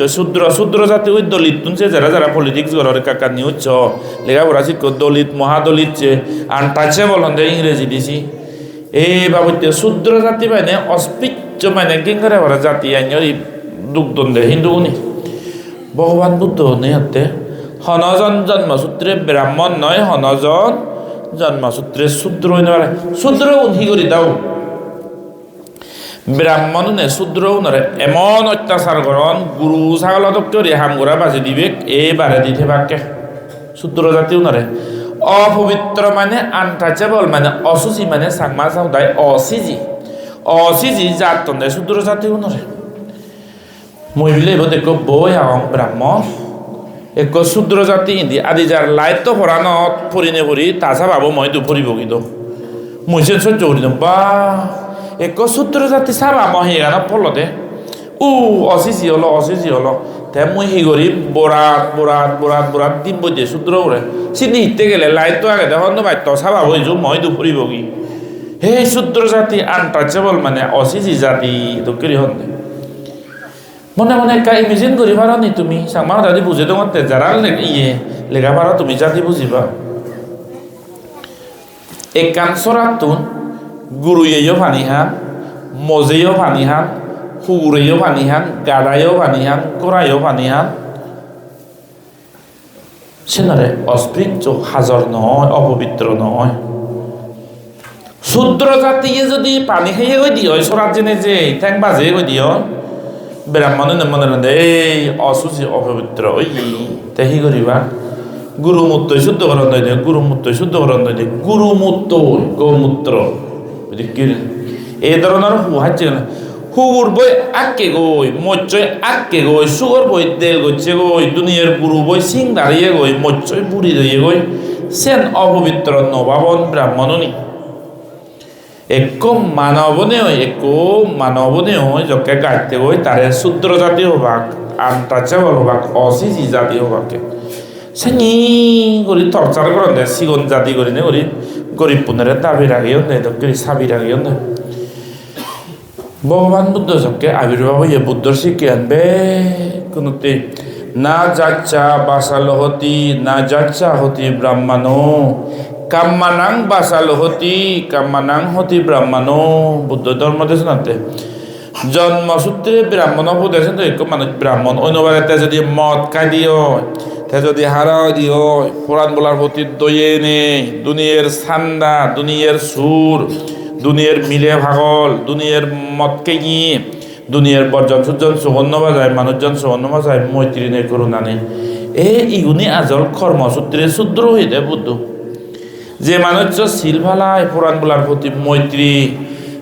A: শূদ্র জাতি ওই দলিত তুনছে যারা পলিটিক্স গড়ের কাকা নিউজ লেখাপড়া শিখ দলিত মহাদলিত যে আনটাচেবল হন্দে ইংরেজি দিছি এই বাবদ শূদ্র জাতি মানে অস্পিচ্য মানে কিংরে ভরা জাতি আইনের দুগ্ধন্দে হিন্দুগুনি ভগবান বুদ্ধ নেই হাতে হনজন জন্মসূত্রে ব্রাহ্মণ নয় হনজন জন্মসূত্রে শূদ্র হইতে পারে শূদ্র উঠি করি দাও ব্রাহ্মণ নে শূদ্র নরে এমন অত্যাচার করন গুরু ছাগলতকে রেহাম গোড়া বাজি দিবে এবারে দিতে বাক্যে শূদ্র জাতিও নরে অপবিত্র মানে আনটাচেবল মানে অসুচি মানে সাংমা সাউদায় অসিজি জাত তন্দে শূদ্র জাতিও নরে মই বিলে দেখো বই আং ব্রাহ্মণ এক শূদ্র জাতি ইন্দি আদি যার লাইট তো পড়ানত পড়িনে পড়ি তাছা ভাবো মই দুপুরি বগিত মুছে সহ্য করি বা এক শূদ্র জাতি চাবা মই সেইখানে পলতে অচিচি হলো তে মই সেই করি বরাত দিম বই শূদ্র করে চিনি হিতে গেলে লাইট তো আগে দেখুন বাধ্য চাবা বইছো মই দুপুরি বগি সেই শূদ্র জাতি আনটাচেবল মানে অচিচি জাতি তো কিরি হন মনে মনে একা ইমেজিন করি পারো নি তুমি সামা দাদি বুঝে তোমার যারা লেখা পারো তুমি জাতি বুঝিবা এক কান সরাতুন গুরুয়েও ফানি হান মজেও ফানি হান হুগুরেও ফানি হান গাড়াইও ফানি হান কোরাইও ফানি হান সেনারে অস্পৃচ্য হাজর নয় অপবিত্র নয় শূদ্র জাতিয়ে যদি পানি খাইয়ে গই দিও সরাত জেনে যে ঠ্যাং বাজে গই দিও ব্রাহ্মণ মনে রাখে এই অসুচি অপবিত্র ওই তেহি করিবা গুরুমূত্র শুদ্ধকরণ দে গুরুমূত্র শুদ্ধকরণ দে গুরুমূত্র গৌমূত্র এই ধরনের হুহাচ্ছে হুগুর বই আঁকে গই মচ্চই আঁকে গই সুগর বই দেল গচ্ছে গই দুনিয়ার গুরু বই সিং দাঁড়িয়ে গই মচ্চই বুড়ি দিয়ে গই সেন অপবিত্র নবাবন ব্রাহ্মণনী এক মানবনে হয় যকে গাইতে হই তারে শূদ্র জাতি হবাক আনটাচেবল হবাক অচিচি জাতি হবাকে সেনি করি টর্চার করেন দে সিগন জাতি করি নে করি গরিব পুনরে দাবি রাখিও দে করি সাবি রাখিও দে ভগবান বুদ্ধ যকে আবির্ভাব হইয়ে বুদ্ধর শিক্ষা আনবে কোনোতে না যাচ্ছা বাসাল হতি না যাচ্ছা হতি ব্রাহ্মণো কাম্মানাং বাসাল হতি ব্রাহ্মণো বুদ্ধ ধর্ম দেশ নাতে জন্মসূত্রে ব্রাহ্মণ উপদেশন তো এক মানুষ ব্রাহ্মণ অন্যবারে যদি মদ খাই দিও তে যদি হারা দিও পুরাণ বলার প্রতি দইয়ে নেই দুনিয়ার ছান্দা দুনিয়ার সুর দুনিয়ার মিলে ভাগল দুনিয়ার মদকে গিয়ে দুনিয়ার বর্জন সূর্জন সুবর্ণ বাজায় মানুষজন সুবর্ণ বাজায় মৈত্রী নেই করুণা নেই ইগুনি আজল কর্মসূত্রে শূদ্র হয়ে দেয় বুদ্ধ যে মানুষ শিল ভালায় পুরাণ বলার প্রতি মৈত্রী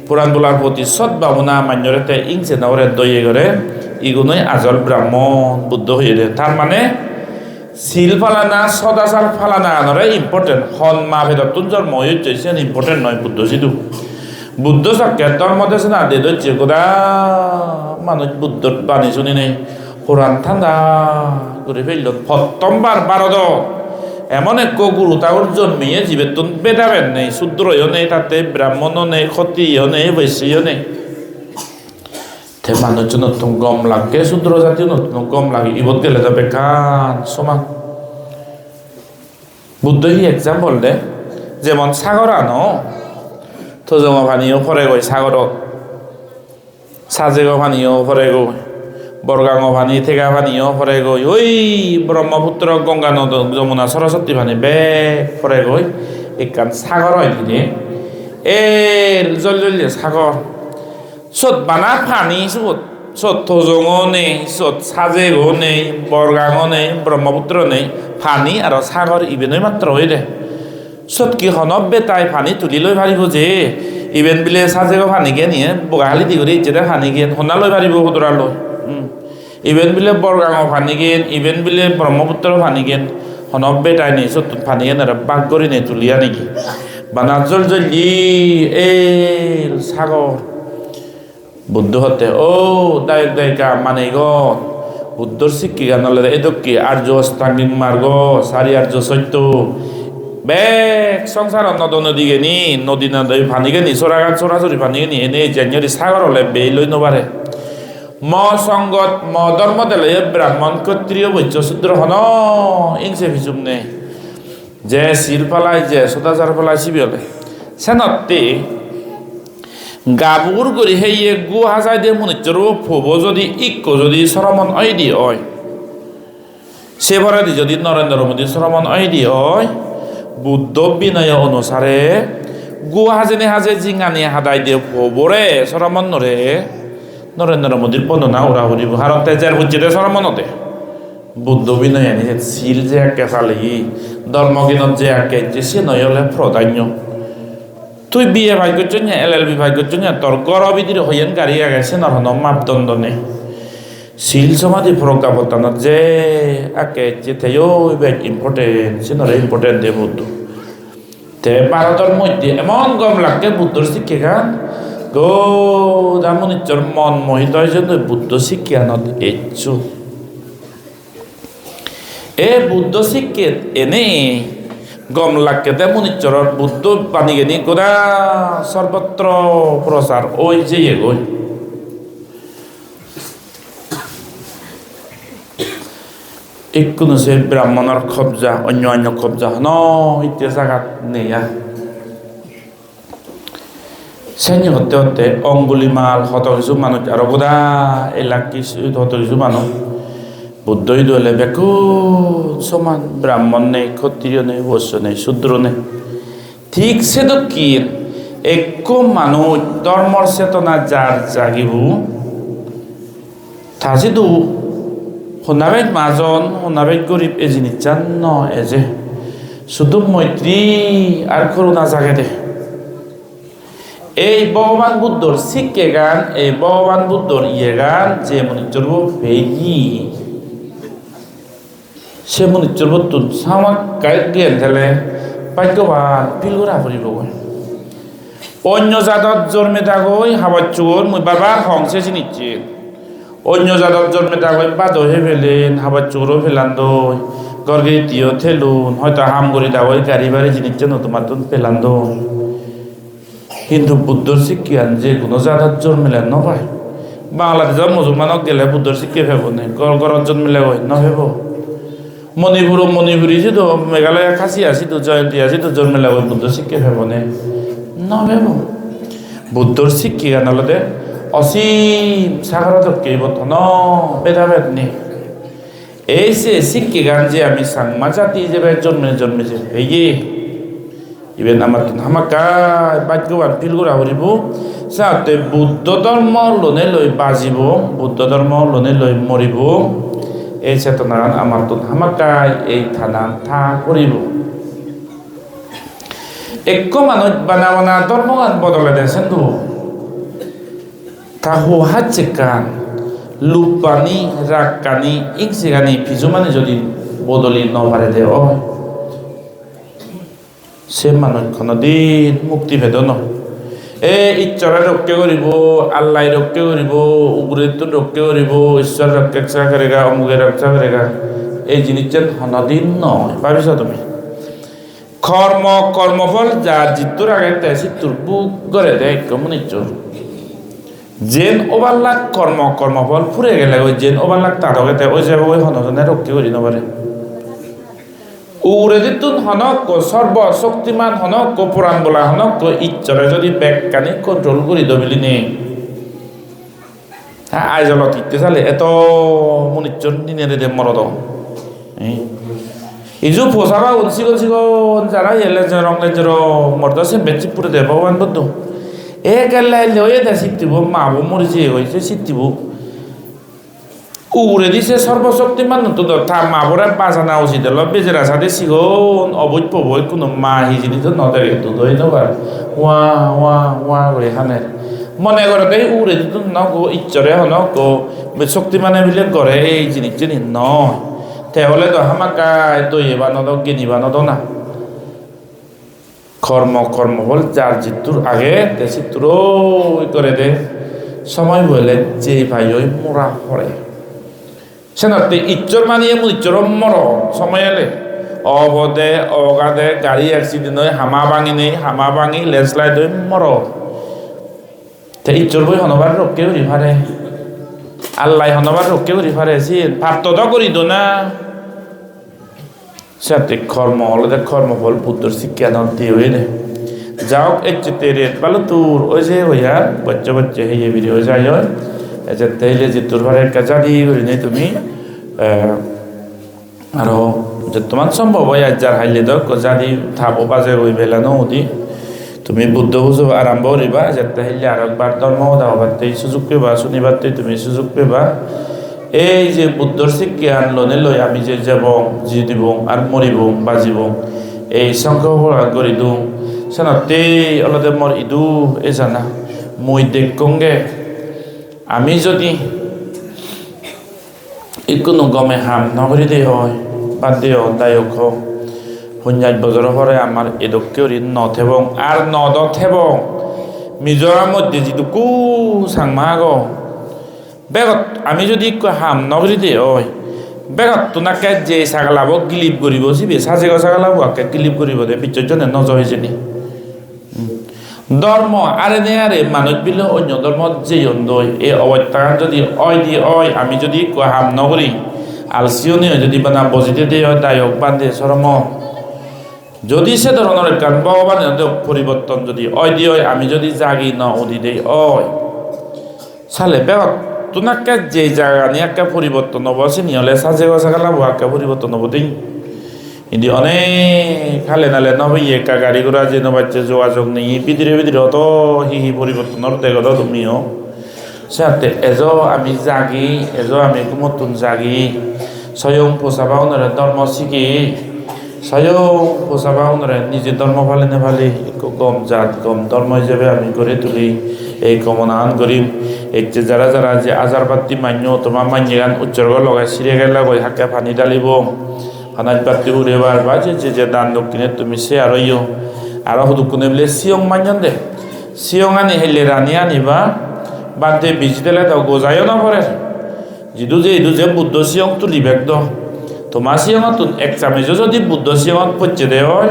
A: পুরাণ বলার প্রতি সদ্ভাবনা মান্যরে ইংসে নরে দইয়ে করে ইগুনই আজল ব্রাহ্মণ বুদ্ধ হয়ে দেয় তার মানে শিল ফালানা সদাচার ফালানা আনরে ইম্পর্টেন্ট হন মা ভেদত জন্ম হয়েছে ইম্পর্টেন্ট নয় বুদ্ধ সিধু বুদ্ধ সকে ধর্ম দেশ না দে দচ্ছে গোদা মানুষ বুদ্ধর বাণী শুনি নেই কোরআন ঠান্ডা করে ফেলল প্রথমবার ভারত এমন এক গুরু তাওর জন্মিয়ে জীবের তুন বেদাবেন নেই শূদ্রও নেই তাতে ব্রাহ্মণও নেই ক্ষত্রিয় নেই বৈশ্যও নেই তে মানুষজন নতুন গম লাগে শূদ্র জাতীয় নতুন গম লাগে ইবত গেলে যাবে কান সমান বুদ্ধ হি এক্সাম্পল দে যেমন সাগর আনো থজমা পানিও ফরে গই সাগরত সাজেগো পানিও ফরে গই বরগাঙ্গ পানি থেকা পানিও ফরে গই ওই ব্রহ্মপুত্র গঙ্গা নদ যমুনা সরস্বতী পানি বেগ ফরে গই একখান সাগর হয় দিনে জল সাগর সত বানা পানি সত থজঙও নেই সত সাজেগো নেই বরগাঙ্গ নেই ব্রহ্মপুত্র নেই পানি আর সাগর ইবেনই মাত্র হয়ে দে সত কি হনব বেতাই পানি তুলি লৈ পারিব যে ইভেন বিলে সাজেগো পানি গে নিয়ে বগাহালি দি করে ইচ্ছেতে পানি গেন হনা লৈ পারিব সুতরা লৈ ইভেন বিলে বরগাঙ্গ পানি গেন ইভেন বিলে ব্রহ্মপুত্র পানি গেন হনব বেতাই নেই সত পানি গেন আর বাক করে নেই তুলিয়া নাকি বানা জল জলি সাগর বুদ্ধ হতে দায়ক দায়িকা মানে গন বুদ্ধর শিক্ষি গান এদকি আর্য অষ্টাঙ্গিক মার্গ সারি আর্য সত্য বেগ সংসার নদ নদী গেনি নদী নদী ভানি গেনি চোরাগান চোরাচুরি ভানি গেনি এনে জানিয়ারি সাগর হলে বেই লৈ নবারে ম সংগত ম ধর্ম দেলে ব্রাহ্মণ ক্ষত্রিয় বৈশ্য শূদ্র হন ইংসে ভিজুম নে যে শিল ফালাই যে সদাচার ফালাই শিবি হলে সেনতে গাবুর করি হেয়ে গু হাজাই দিয়ে মনিচর ফব যদি ইক্ক যদি সরমন অই দি হয় সে ভরা দি যদি নরেন্দ্র মোদী সরমন অই দি হয় বুদ্ধ বিনয় অনুসারে গু হাজেনে হাজে জিঙানি হাদাই দিয়ে ফবরে সরমন নরে নরেন্দ্র মোদীর বর্ণনা ওরা হরিব হারণ তেজের বুঝিতে সরমনতে বুদ্ধ বিনয় আনি শিল যে একে চালি ধর্মগিনত যে একে যে সে নয় হলে প্রাধান্য তুই বিয়ে ভাই করছেন LLB ভাই করছেন তোর গরবিধির হইয়েন গাড়ি গেছে নরহন মাপদণ্ড নেই sil samadhi progabotana je ake jeteyo bet important sinore important de buddha te barator moddhe emon gom লাগে বুদ্ধর শিক্ষা গান গো দামনিচর মন মোহিত হয় জন্য বুদ্ধ শিক্ষা নত এচ্ছু এ বুদ্ধ শিক্ষা এনে গম লাগে দামনিচর বুদ্ধ পানি গেনি গোদা সর্বত্র প্রসার ওই যে এগোয় এককুনো সে ব্রাহ্মণর কবজা অন্য কবজা ন ইতিহাসাঘাত নেয়া সেনি হতে হতে অঙ্গুলিমাল হত কিছু মানুষ আর গোদা এলাকি হত কিছু মানুষ বুদ্ধই দলে বেকু সমান ব্রাহ্মণ নেই ক্ষত্রিয় নেই বৈশ্য নেই শূদ্র নেই ঠিক সে তো কি একো মানুষ ধর্মর চেতনা যার জাগিব থাজিদু সোনাবেগ মাজন সোনাবেগ গরিব এ জিনিস চান ন এজে শুধু মৈত্রী আর করুণা জাগে দে এই ভগবান বুদ্ধর শিক্ষে গান এই ভগবান বুদ্ধর ইয়ে গান যে মনিচর ফেগি সে মনিচর তুন সামাক গাইড জ্ঞান ঠেলে ভাগ্যবান ফিল করা ফুরিব অন্য জাতত জন্মে থাকই হাবার চোর মুই বাবা হংসে চিনিচ্ছে অন্য জাতত জন্মে থাকই বাদো হে ফেলেন হাবার চোরও ফেলান দই গর্গে তিও ঠেলুন হয়তো হাম করি দাওয়াই গাড়ি বাড়ি জিনিস নতুন মাতুন ফেলান দই কিন্তু বুদ্ধর শিক্ষান যে কোনো জাতত জন্মিলেন নয় বাংলাদেশের মুসলমানক গেলে বুদ্ধর শিক্ষা ভেব নেই গড়গড়ত জন্মিলে হয় নভেব মণিপুরি যদি মেঘালয় খাসি আসি তো জয়ন্তী আসি তো জন্মিলে হয় বুদ্ধ শিক্ষা ভেব নেই নভেব বুদ্ধর শিক্ষা গান হলতে অসীম সাগরত কেবত ন ভেদাভেদ নেই এই সে শিক্ষা গান যে আমি সাংমা জাতি যে জন্মেছে এই ইভেন আমার হামাকাই ভাগ্যবান ফিল করা হরিব সাথে বুদ্ধ ধর্ম লোনে লই বাজিব বুদ্ধ ধর্ম লোনে লই মরিব এই চেতনা আমার তো হামাকাই এই থানা থা করিব এক মানুষ বানা বানা ধর্মগান বদলে দেন তো তাহু হাচ্ছে কান লুপানি রাগকানি ইংসিগানি ফিজুমানি যদি বদলি নপারে দে সে মানুষ কোনদিন মুক্তি ভেদ নয় এ ঈশ্বরে রক্ষা করিব আল্লাহ রক্ষা করিব উগ্রেত রক্ষা করিব ঈশ্বর রক্ষা করেগা অমুকে রক্ষা করেগা এই জিনিসটা কোনদিন নয় ভাবিস তুমি কর্মফল যার জিতুর আগে সিতুর বুক করে দেয় কমুনিচর জেন ওভারলাক কর্মফল ফুরে গেলে ওই জেন ওভারলাক তারকে ওই যাবে ওই হনজনে রক্ষা করি নবারে উরেদিতুন হনক সর্বশক্তিমান হনক পুরাণ বলা হনক ইচ্ছরে যদি ব্যাগকানি কন্ট্রোল করি দবিলি নেই হ্যাঁ আইজল ঠিকতে চালে এত মনিচ্ছর দিনে দে মরদ ইজু পোষাবা উনসিগল যারা এলে রংলে জের মর্দাসে বেচি পুরে দে ভগবান বুদ্ধ এ গেলে লয়ে দে শিখতিব মাবো মরিছে হয়েছে শিখতিব উড়ে দিছে সর্বশক্তিমান তো মাবরে বাজানা উচিত বেজেরা সাথে সিগন অবৈধ পবৈ কোনো মা হিজিনি তো নদরে তো দই নবার ওয়া ওয়া ওয়া করে হানে মনে করে দেই উড়ে দিত নক ইচ্ছরে হনক শক্তিমানে বিলে করে এই জিনিস জিনিস নয় তাহলে তো হামাকায় তো এবার নদ গিনিবা নদ না কর্ম বল যার জিতুর আগে দেশি তুর করে দে সময় বলে যে ভাই ওই মোরা পড়ে সেনাতে ইচ্ছর মানিয়ে ইচ্ছর মর সময় এলে অবদে অগাদে গাড়ি অ্যাক্সিডেন্ট হয় হামা ভাঙি লেন্সলাইড হয়ে মর তে ইচ্ছর বই হনবার রক্ষে করি ফারে আল্লাহ হনবার রক্ষে করি ফারে ভাত তো করি তো না সাথে কর্মফল বুদ্ধর শিক্ষা দিয়ে হয়ে দে যাও একটু তেরে ভালো তোর ওই যে হইয়া বাচ্চা হইয়ে বেরিয়ে হয়ে যায় যে তাইলে যে তোর ঘরে একটা জাদি করি নেই তুমি আরো যে তোমার সম্ভব হয় যার হাইলে দক জাদি থাপো বাজে ওই বেলা নদী তুমি বুদ্ধ বুঝো আরম্ভ করিবা যে তাইলে আর একবার ধর্ম দাও বার্তেই সুযোগ পেবা শুনিবারতে তুমি সুযোগ পেবা এই যে বুদ্ধর শিক্ষা আনলনে লই আমি যে যাব জি দিব আর মরিব বাজিব এই সংখ্যা করি দু সেনাতে অলদে মর ইদু এ জানা মই দেখগে আমি যদি কোনো গমে হাম নগরী দে হয় বাদ দিও দায়ক হোক সন্ন্যাস বছর পরে আমার এদককে নথেবং আর নদথেবং মিজোরাম মধ্যে যিটো কু সাংমা আগ বেগত আমি যদি হাম নগরী দে হয় বেগত তোনাকে যে ছাগলাব গিলিপ কৰিব চিবি সাজেগ ছাগলাব আকে গিলিপ কৰিব দে পিছজনে নজয়জনী ধর্ম আরে নে আরে মানুষ বিলে অন্য ধর্ম যে অন্ধই এই অবত্যান যদি অয় দি অয় আমি যদি হাম নগরী আলসিওনি যদি বানা বজিতে দিয়ে দায়ক বান্ধে শরম যদি সে ধরনের কারণ ভগবান পরিবর্তন যদি অয় দি অয় আমি যদি জাগি ন উদি দেই অয় সালে বেগত তোনাকে যে জায়গা নিয়ে একটা পরিবর্তন হবো সে নিহলে সাজে গছা গেলাম একটা পরিবর্তন হবো দিন কিন্তু অনেক খালে নালে নবই একা গাড়ি ঘোড়া যে নবাচ্ছে যোগাযোগ নেই বিদিরে অত হি পরিবর্তনের দেখো তুমিও সাথে এজ আমি জাগি এজ আমি নতুন জাগি স্বয়ং পোষাবা ওনারা ধর্ম শিখি স্বয়ং পোষাবা ওনারা নিজের ধর্ম ভালে না ভালে গম জাত গম ধর্ম হিসেবে আমি গড়ে তুলি এই কমনান করিম এই যে যারা যারা যে আজার পাতি মান্য তোমার মান্য গান উচ্চর্গ লগাই সিরে গেলা গই হাকে পানি ডালিব হানাজ পাতি উড়েবার বা যে দান দক্ষিণে তুমি সে আরো হুদুকুনে বলে সিয়ং মান্য দে সিয়ং আনি হেলে রানি আনিবা বাদে বীজ দিলে তো গোজাইও না পরে যিটো যে বুদ্ধ সিয়ং তুলি বেগ দ তোমার সিয়ঙত এক চামিজও যদি বুদ্ধ সিয়ঙত পচে দে হয়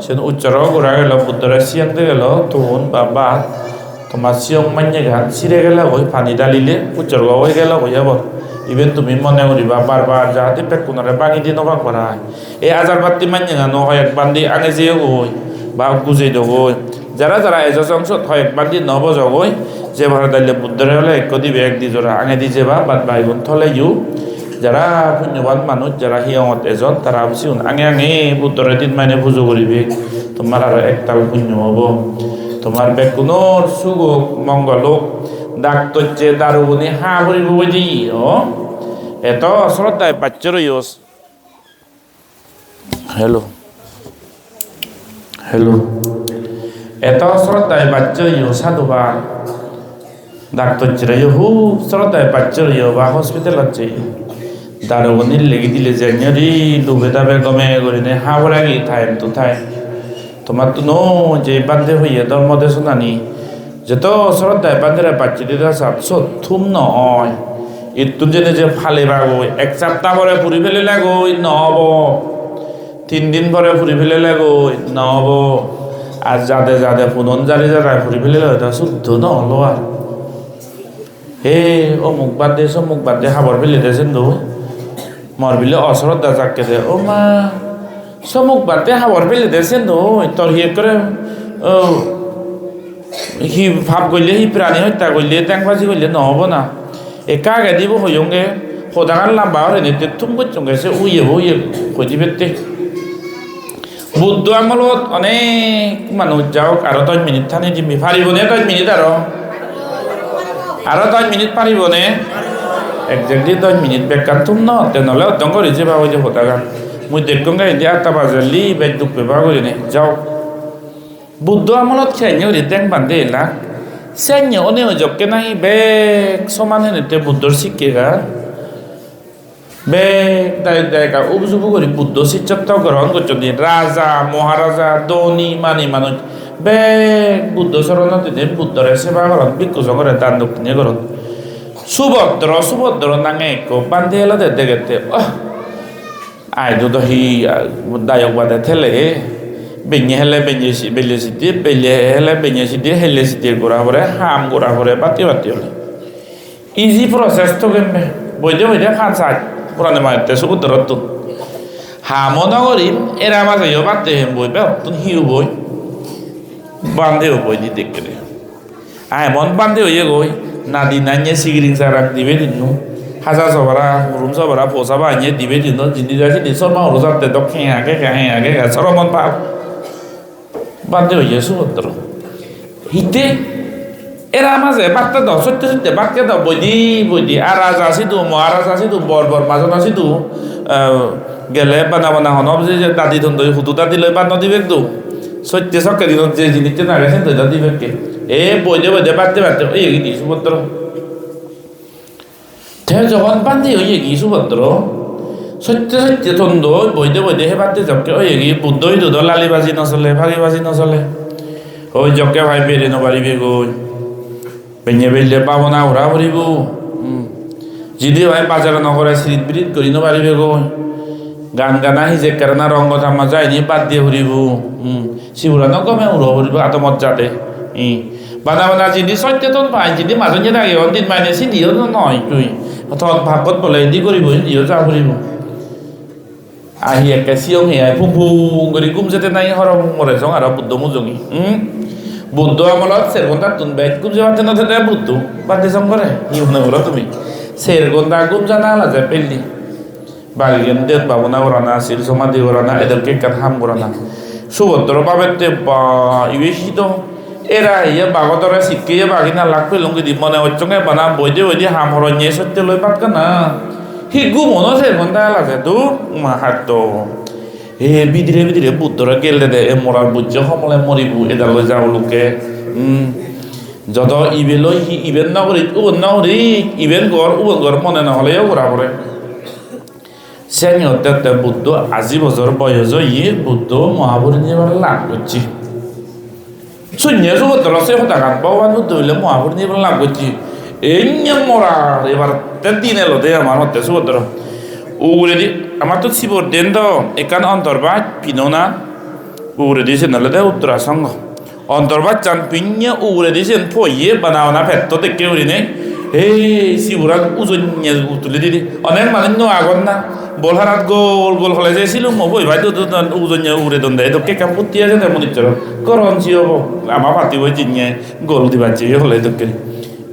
A: সে উচ্চর গোড়া গেল বুদ্ধরে সিয়ং দে গেল তুন বা তোমার সিয়ং মান্য গান সিরে গেলে ওই পানি ডালিলে উচ্চর্গ হয়ে গেল হয়ে যাব ইভেন তুমি মনে করিবা বারবার যাহাতে পেট কোনারে বাঙি দিয়ে নবাক করা এই আজার বাতি মান্য গান হয় একবার দিয়ে আগে যেও গই বা গুজে দগই যারা যারা এজস অংশত হয় একবার দিয়ে নবজগই যে ভাড়া দাইলে বুদ্ধরে হলে এক দিবে এক দি জোড়া আঙে দি যাবা বাদ বাইগুন থলে যারা পুণ্যবান মানুষ যারা হিয়ঙত এজন তারা বেশি আঙে বুদ্ধরে দিন মানে পুজো করিবে তোমার আর একটাল পুণ্য হব তোমার বেকুনোর সুগোক মঙ্গলোক ডাক্তরচে দারুগুনি হা ভরিব বুঝি এত শ্রদ্ধায় বাচ্চার ইয়স হ্যালো এত শ্রদ্ধায় বাচ্চার ইয় সাধুবা ডাক্তার চিরাই খুব শ্রদ্ধায় বাচ্চার ইয় বা হসপিটাল আছে দারুগুনির লেগে দিলে যে ডুবে দাবে গমে করিনে হা ভরাগি থাই তো থাই তোমার তো নো যে বান্ধে হইয়ে ধর্ম দেশ নানি যত শ্রদ্ধায় বান্ধে বাচ্চা দিদা সাপ থুম নয় ইতুন যে ফালে বাগো এক সপ্তাহ পরে ফুরি ফেলে লাগোই নহব 3 দিন পরে ফুরি ফেলে লাগোই নহব আর যাদে পুনন জারি যারা ফুরি ফেলে হয়তো শুদ্ধ নহলো আর হে অমুক বাদ দে সমুক বাদ দে হাবর ফেলে দেছেন তো মর বিলে অশ্রদ্ধা চাককে দে ও মা সমুক বাদ দে হাবর ফেলে দেছেন তো তোর হিয়ে করে হি ভাব করলে হি প্রাণী হত্যা করলে ট্যাংবাজি করলে নহব না একা আগে দিব হইয়ঙ্গে সদাগান লাম্বা হরে নিতে তুম করছঙ্গে সে উইয়ে হইতে পেতে বুদ্ধ আমলত অনেক মানুষ যাওক আরো 10 মিনিট থানি দিবি পারিব নে 10 মিনিট আরো 10 মিনিট পারিব নে একজাক্টলি 10 মিনিট বেকার তুম ন তেনেহলে অত্যঙ্গ রিজে পাবো যে সদাগান মুই দেখগঙ্গা ইন্দি 8টা বাজলি বেদ দুঃখ পেপা করি নে যাও বুদ্ধ আমলত খেয়ে রিটেং বান্ধে এলা সেন্য অনেক জবকে নাই বেগ সমান হেনেতে বুদ্ধর শিক্ষেগা বেগ দায়কা উবজুবু করি বুদ্ধ শিক্ষক গ্রহণ করছেন রাজা মহারাজা ধনী মানি মানুষ বেগ বুদ্ধ শরণ দিনে বুদ্ধরে সেবা করন ভিক্ষু করে দান দক্ষিণে করন সুভদ্র নাঙে বান্ধে এলা দেখতে গেতে আই দুধ হি দায়ক বাদে ঠেলে বেñe হেলে বেলে সিটি বেলে হেলে বেñe সিটি হেলে সিটি গোড়া করে হাম গোড়া করে বাতি হলে ইজি প্রসেস তো কেমবে বইতে খান সাজ পুরানে মারতে সুদর তো হামও নগরিম এরা মাঝে বাতে হেম বই তুন হিউ বই বান্ধেও বই দি দেখলে আয় মন বান্ধে হইয়ে গই নাদি নাইয়ে সিগরিং সারাক দিবে দিনু হাজার সবারা রুম সবারা পোসাবা আইয়ে দিবে দিন জিনি যাচ্ছে দিন মা রোজাতে দক্ষে আগে সরমন পা বান্ধে হইয়ে সুদর হিতে এরা মাঝে বাচ্চা দাও সত্যি বাচ্চা দাও বই আর রাজা আসিদু মহারাজ আসিদু বর মাজন আসিদু গেলে বানা হনব যে দাদি ধন হুদু দাদি লই বান্ন দিবে একদু সত্যি সরকার দিন যে জিনিসটা না গেছেন তো দিবে কে এ বই দে বাড়তে এই দিস সুভদ্র যখন বান্ধি হয়ে গিয়ে সুভদ্র সত্য সত্য তন্দ বৈদে বৈদে হে বান্ধে জবকে হয়ে গিয়ে বুদ্ধই দুধ লালি বাজি নচলে ভাগি বাজি নচলে ওই জবকে ভাই বেড়ে নবারিবে গই বেঞ্জে বেললে পাবো না ওরা ভরিব যদি ভাই বাজারে নগরে সিরিত বিরিত করি নবারিবে গই গান গানা হিজে কেরানা রঙ্গ থামা যায়নি বাদ দিয়ে ভরিব শিবুরা নগমে উড়ো ভরিব আতমত যাতে বানা বানা যদি সত্যতন পাই যদি মাজে থাকে দিন মাইনে চিনিও নয় তুই অথবা ভাগত বলে এদি কৰিব দিও যা ভরিব আহি একে চিয়ং হিয়াই ফুং ফুং কৰি গুম যেতে নাই হৰম মৰে জং আৰু বুদ্ধ মুজঙি বুদ্ধ আমলত চেৰগন্দা তুন বেগ গুম যাওয়াতে নথে বুদ্ধ বাদে জং করে ইউ নগর তুমি চেৰগন্দা গুম জানা লাজে পেলি বাগিয়েন দেত বাবনা ওরানা শির সমাধি ওরানা এদেরকে কাথাম ওরানা সুভদ্র বাবেতে বা ইবেশিত এরা ইয়ে বাগতরে শিখকে বাগিনা লাগবে লঙ্গি দি মনে হচ্ছে বানা বইদে বইদে হাম হরণে সত্যি লই পাতকা না হি গু মনে চেরগন্দা লাগে তো হাত হে বিদিরে বিদিরে বুদ্ধরে গেলে দে এ মরার বুঝছে সমলে মরিবু এদার লই যাও লোকে যত ইবে লই হি ইবেন নগরি ইবেন গর মনে নহলেও ওরা পরে সেনিয়তে বুদ্ধ আজি বছর বয়স ইয়ে বুদ্ধ মহাপরিনির্বাণ লাভ করছি শূন্য সুভদ্র সে হতাকান ভগবান বুদ্ধ হইলে মহাপরিনির্বাণ লাভ করছি এই মরা এবার দিন এলো দে আমার হতে সুভদ্র উড়ে দি আমার তো শিবর দেন তো এখান অন্তর্বাদ পিনো না উড়ে দিয়েছে নাহলে দে উত্তরাসঙ্গ অন্তর্বাদ চান পিন্য উড়ে দিয়েছেন ফইয়ে বানাওনা ফেট তো দেখে উড়ি নেই এই শিবরা উজন তুলে দিদি অনেক মানুষ আগন না বলহারাত গোল গোল হলে যাইছিল মই ভাই উজন উড়ে দন দেয় তো কে কাম করতে আছে তেমন ইচ্ছার করন ছি হব আমার পাতি বই চিনিয়ে গোল দিবাচ্ছি হলে তোকে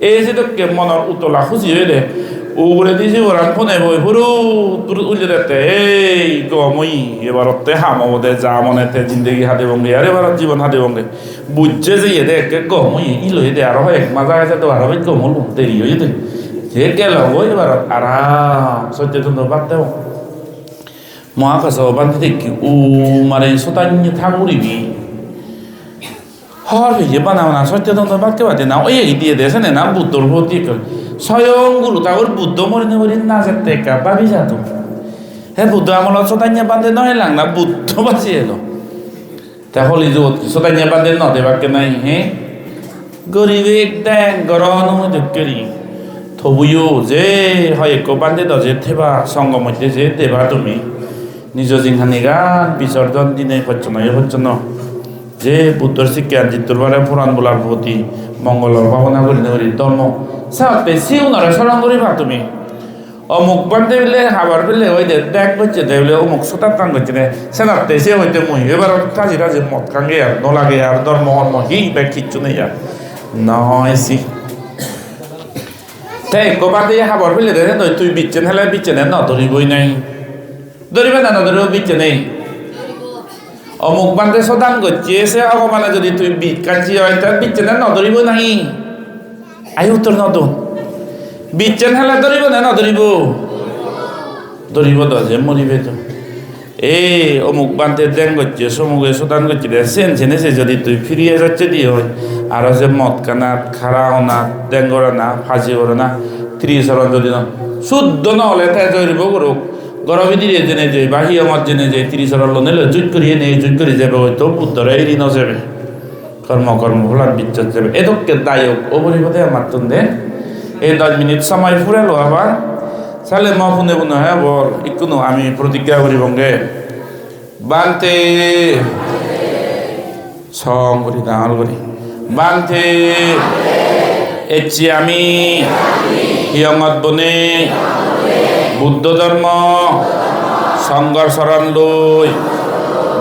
A: এই যে তোকে মনের উতলা খুশি হইলে উড়ে দিয়েছি ওরান ফোনে বই হুরু তুর উল্লে দেখতে এই গমই এবারতে হামদে যা মনেতে জিন্দগি হাতে বঙ্গে আর এবার জীবন হাতে বঙ্গে বুঝছে যে এদের একে গমই ইলই দে আরো এক মাজা গেছে তো আরো গমল দেরি হয়ে যেতে যে গেল ওই এবার আরাম সচেতন বাদ দেব মহাকাশ বান্ধি দেখি ও মানে শতান্য থাকুরিবি হর ভেজে বানাও না সচেতন বাদকে বাদে না ওই দিয়ে দেশে না বুদ্ধর ভর্তি স্বয়ং গুরু তাগর বুদ্ধ মরিনে মরিন না যেতে কা ভাবি যাতো হে বুদ্ধ আমল শতান্য বান্ধে নয় লাগ না বুদ্ধ বাঁচি এলো তা হলি জগৎ শতান্য বান্ধে ন দেবাকে নাই হে গরিবে দেখ গরন করি থবুয়ো যে হয় এক বান্ধে দজে থেবা সঙ্গ মধ্যে যে দেবা তুমি নিজ জিংহানি গান বিসর্জন দিনে হচ্ছে না যে বুদ্ধর শিক্ষা জিত্তরবারে পুরাণ বলার প্রতি মঙ্গল ভাবনা করি ধর্ম সাথে সিউনারে স্মরণ করিবা তুমি অমুক বান্ধে বলে হাবার পেলে ওই দেখ করছে দেবলে অমুক সোতার টান করছে রে সেনাতে সে হইতে মই এবার কাজে কাজে মত কাঙ্গে আর নলাগে আর ধর্ম কর্ম হি ব্যাগ কিচ্ছু নেই আর নয় সি তাই কবাতে হাবার পেলে রে নয় তুই বিচ্ছেন হেলে বিচ্ছেনে ন ধরিবই নাই ধরিবে না ধরিব বিচ্ছে নেই অমুক বান্ধে সদান করছে সে অগমানে যদি তুই বিট কাটছি হয় তার বিচ্ছেনে ন ধরিব নাই আই উত্তর নতুন বিচ্ছেন হেলা ধরিব না ধরিব দজে মরিবে তো এই অমুক বান্ধে দেন করছে সমুখে সদান করছে সেন সেনেছে যদি তুই ফিরিয়ে যাচ্ছে দিয়ে হয় আরো যে মদ কানা খারাও না ডেঙ্গরা না ফাঁসি ওরা না 30 যদি না শুদ্ধ নহলে তাই ধরিব করুক গরমে দিয়ে জেনে যায় বাহি আমার জেনে যায় 30 লোন এলে জুট করিয়ে নেই জুট করে যাবে হয়তো বুদ্ধরা এড়ি ন যাবে কর্ম ভোলার বিচ্ছেদ যাবে এদকে দায়ক অপরিপদে আমার তন্দে এই 10 মিনিট সময় ফুরালো আবার তাহলে মা শুনে বুনে হ্যাঁ বল একটু আমি প্রতিজ্ঞা করি বঙ্গে বানতে সং করি দাঁড় করি বানতে এসছি আমি হিয়ঙত বনে বুদ্ধ ধর্ম সংঘর শরণ লই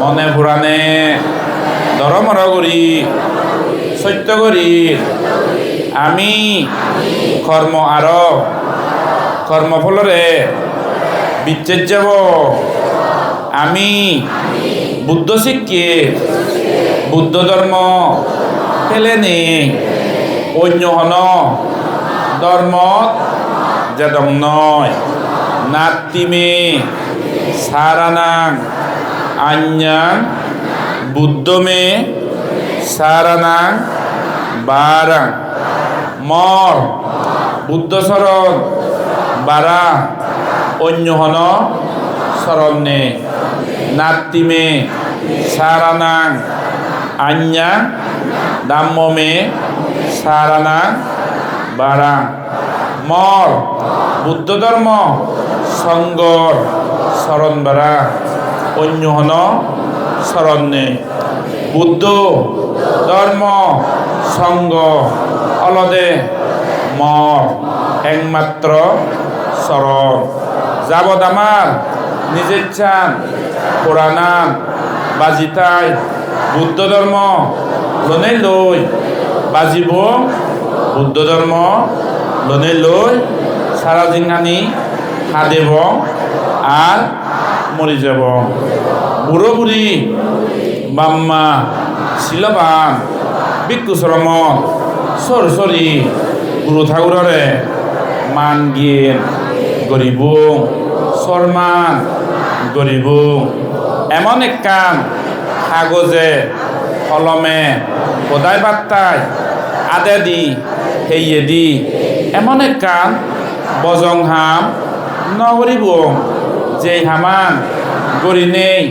A: মনে পুরাণে ধর্মর করি সত্য করি আমি কর্ম আর কর্মফলরে বিচ্ছেদ যাব আমি বুদ্ধ শিক্ষে বুদ্ধ ধর্ম ফেলে নে অন্য হন ধর্ম যেদম নয় নাতিমে সারানাং আঞ্জাং বুদ্ধমে সারানাং বারাং মর বুদ্ধ শরণ বারা অন্য হন শরণ্যে নাত্তিমে সারানাং আন্যা দাম্মমে সারানাং বারা মর বুদ্ধ ধর্ম সঙ্গর শরণ বারা অন্য হন শরণ্যে বুদ্ধ ধর্ম সঙ্গ অলদে মর একমাত্র শরণ যাবৎ আমার নিজের চান পুরাণান বাজিতাই বুদ্ধ ধর্ম লনে লই বাজিব বুদ্ধ ধর্ম লনে লই সারা জিংহানি হাদেব আর মরি যাব বুড়ো বুড়ি বাম্মা শিলবান ভিক্ষুশ্রম সরসরি গুরু ঠাকুররে মান গিয়ে গরিব সরমান গরিব এমন এক কাম কাগজে কলমে কোদায় বার্তায় আদে দি হেইয়ে দি এমন এক কাম বজং হাম নগরিব যে হামান গরি নেই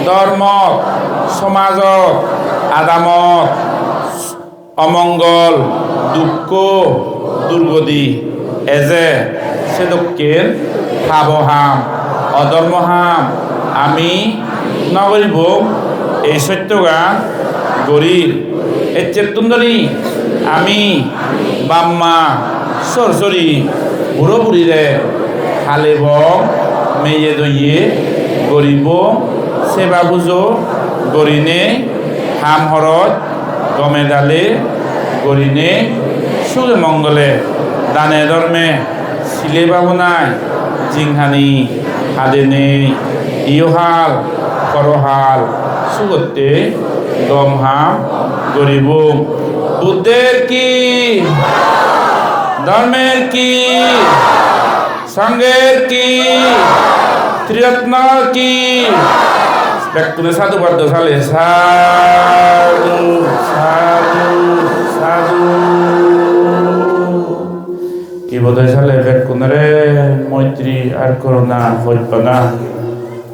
A: ধর্মত সমাজত আদামত অমঙ্গল দুঃখ দুর্গতি এজে সে দক্ষিণ খাবহাম অধর্মহাম আমি নগরিব এই সত্যগান গরির এর চেতুন্দরী আমি বাম্মা সরসরি বুড়ো বুড়িরে খালেব মেয়ে দইয়ে গরিব সেবা বুঝো গরিনে হাম হরত গমে ডালে গরিনে সুখে মঙ্গলে দানে ধর্মে শিলে বাবনায় জিংহানি হাদে নেই ইহাল করহাল সুগতে গম হাম গরিব বুদ্ধের কি ধর্মের কি সঙ্গের কি ত্রিরত্ন কি ব্যক্তি সাধু বাদ্য সালে সাধু সাধু সাধু কি বোধহয় সালে ব্যক্তি মৈত্রী আর করোনা হইত না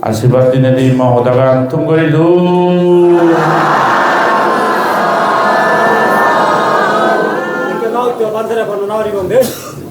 A: আশীর্বাদ দিনে দিই মহদাগান তুম করিলু
B: bandera para no abrir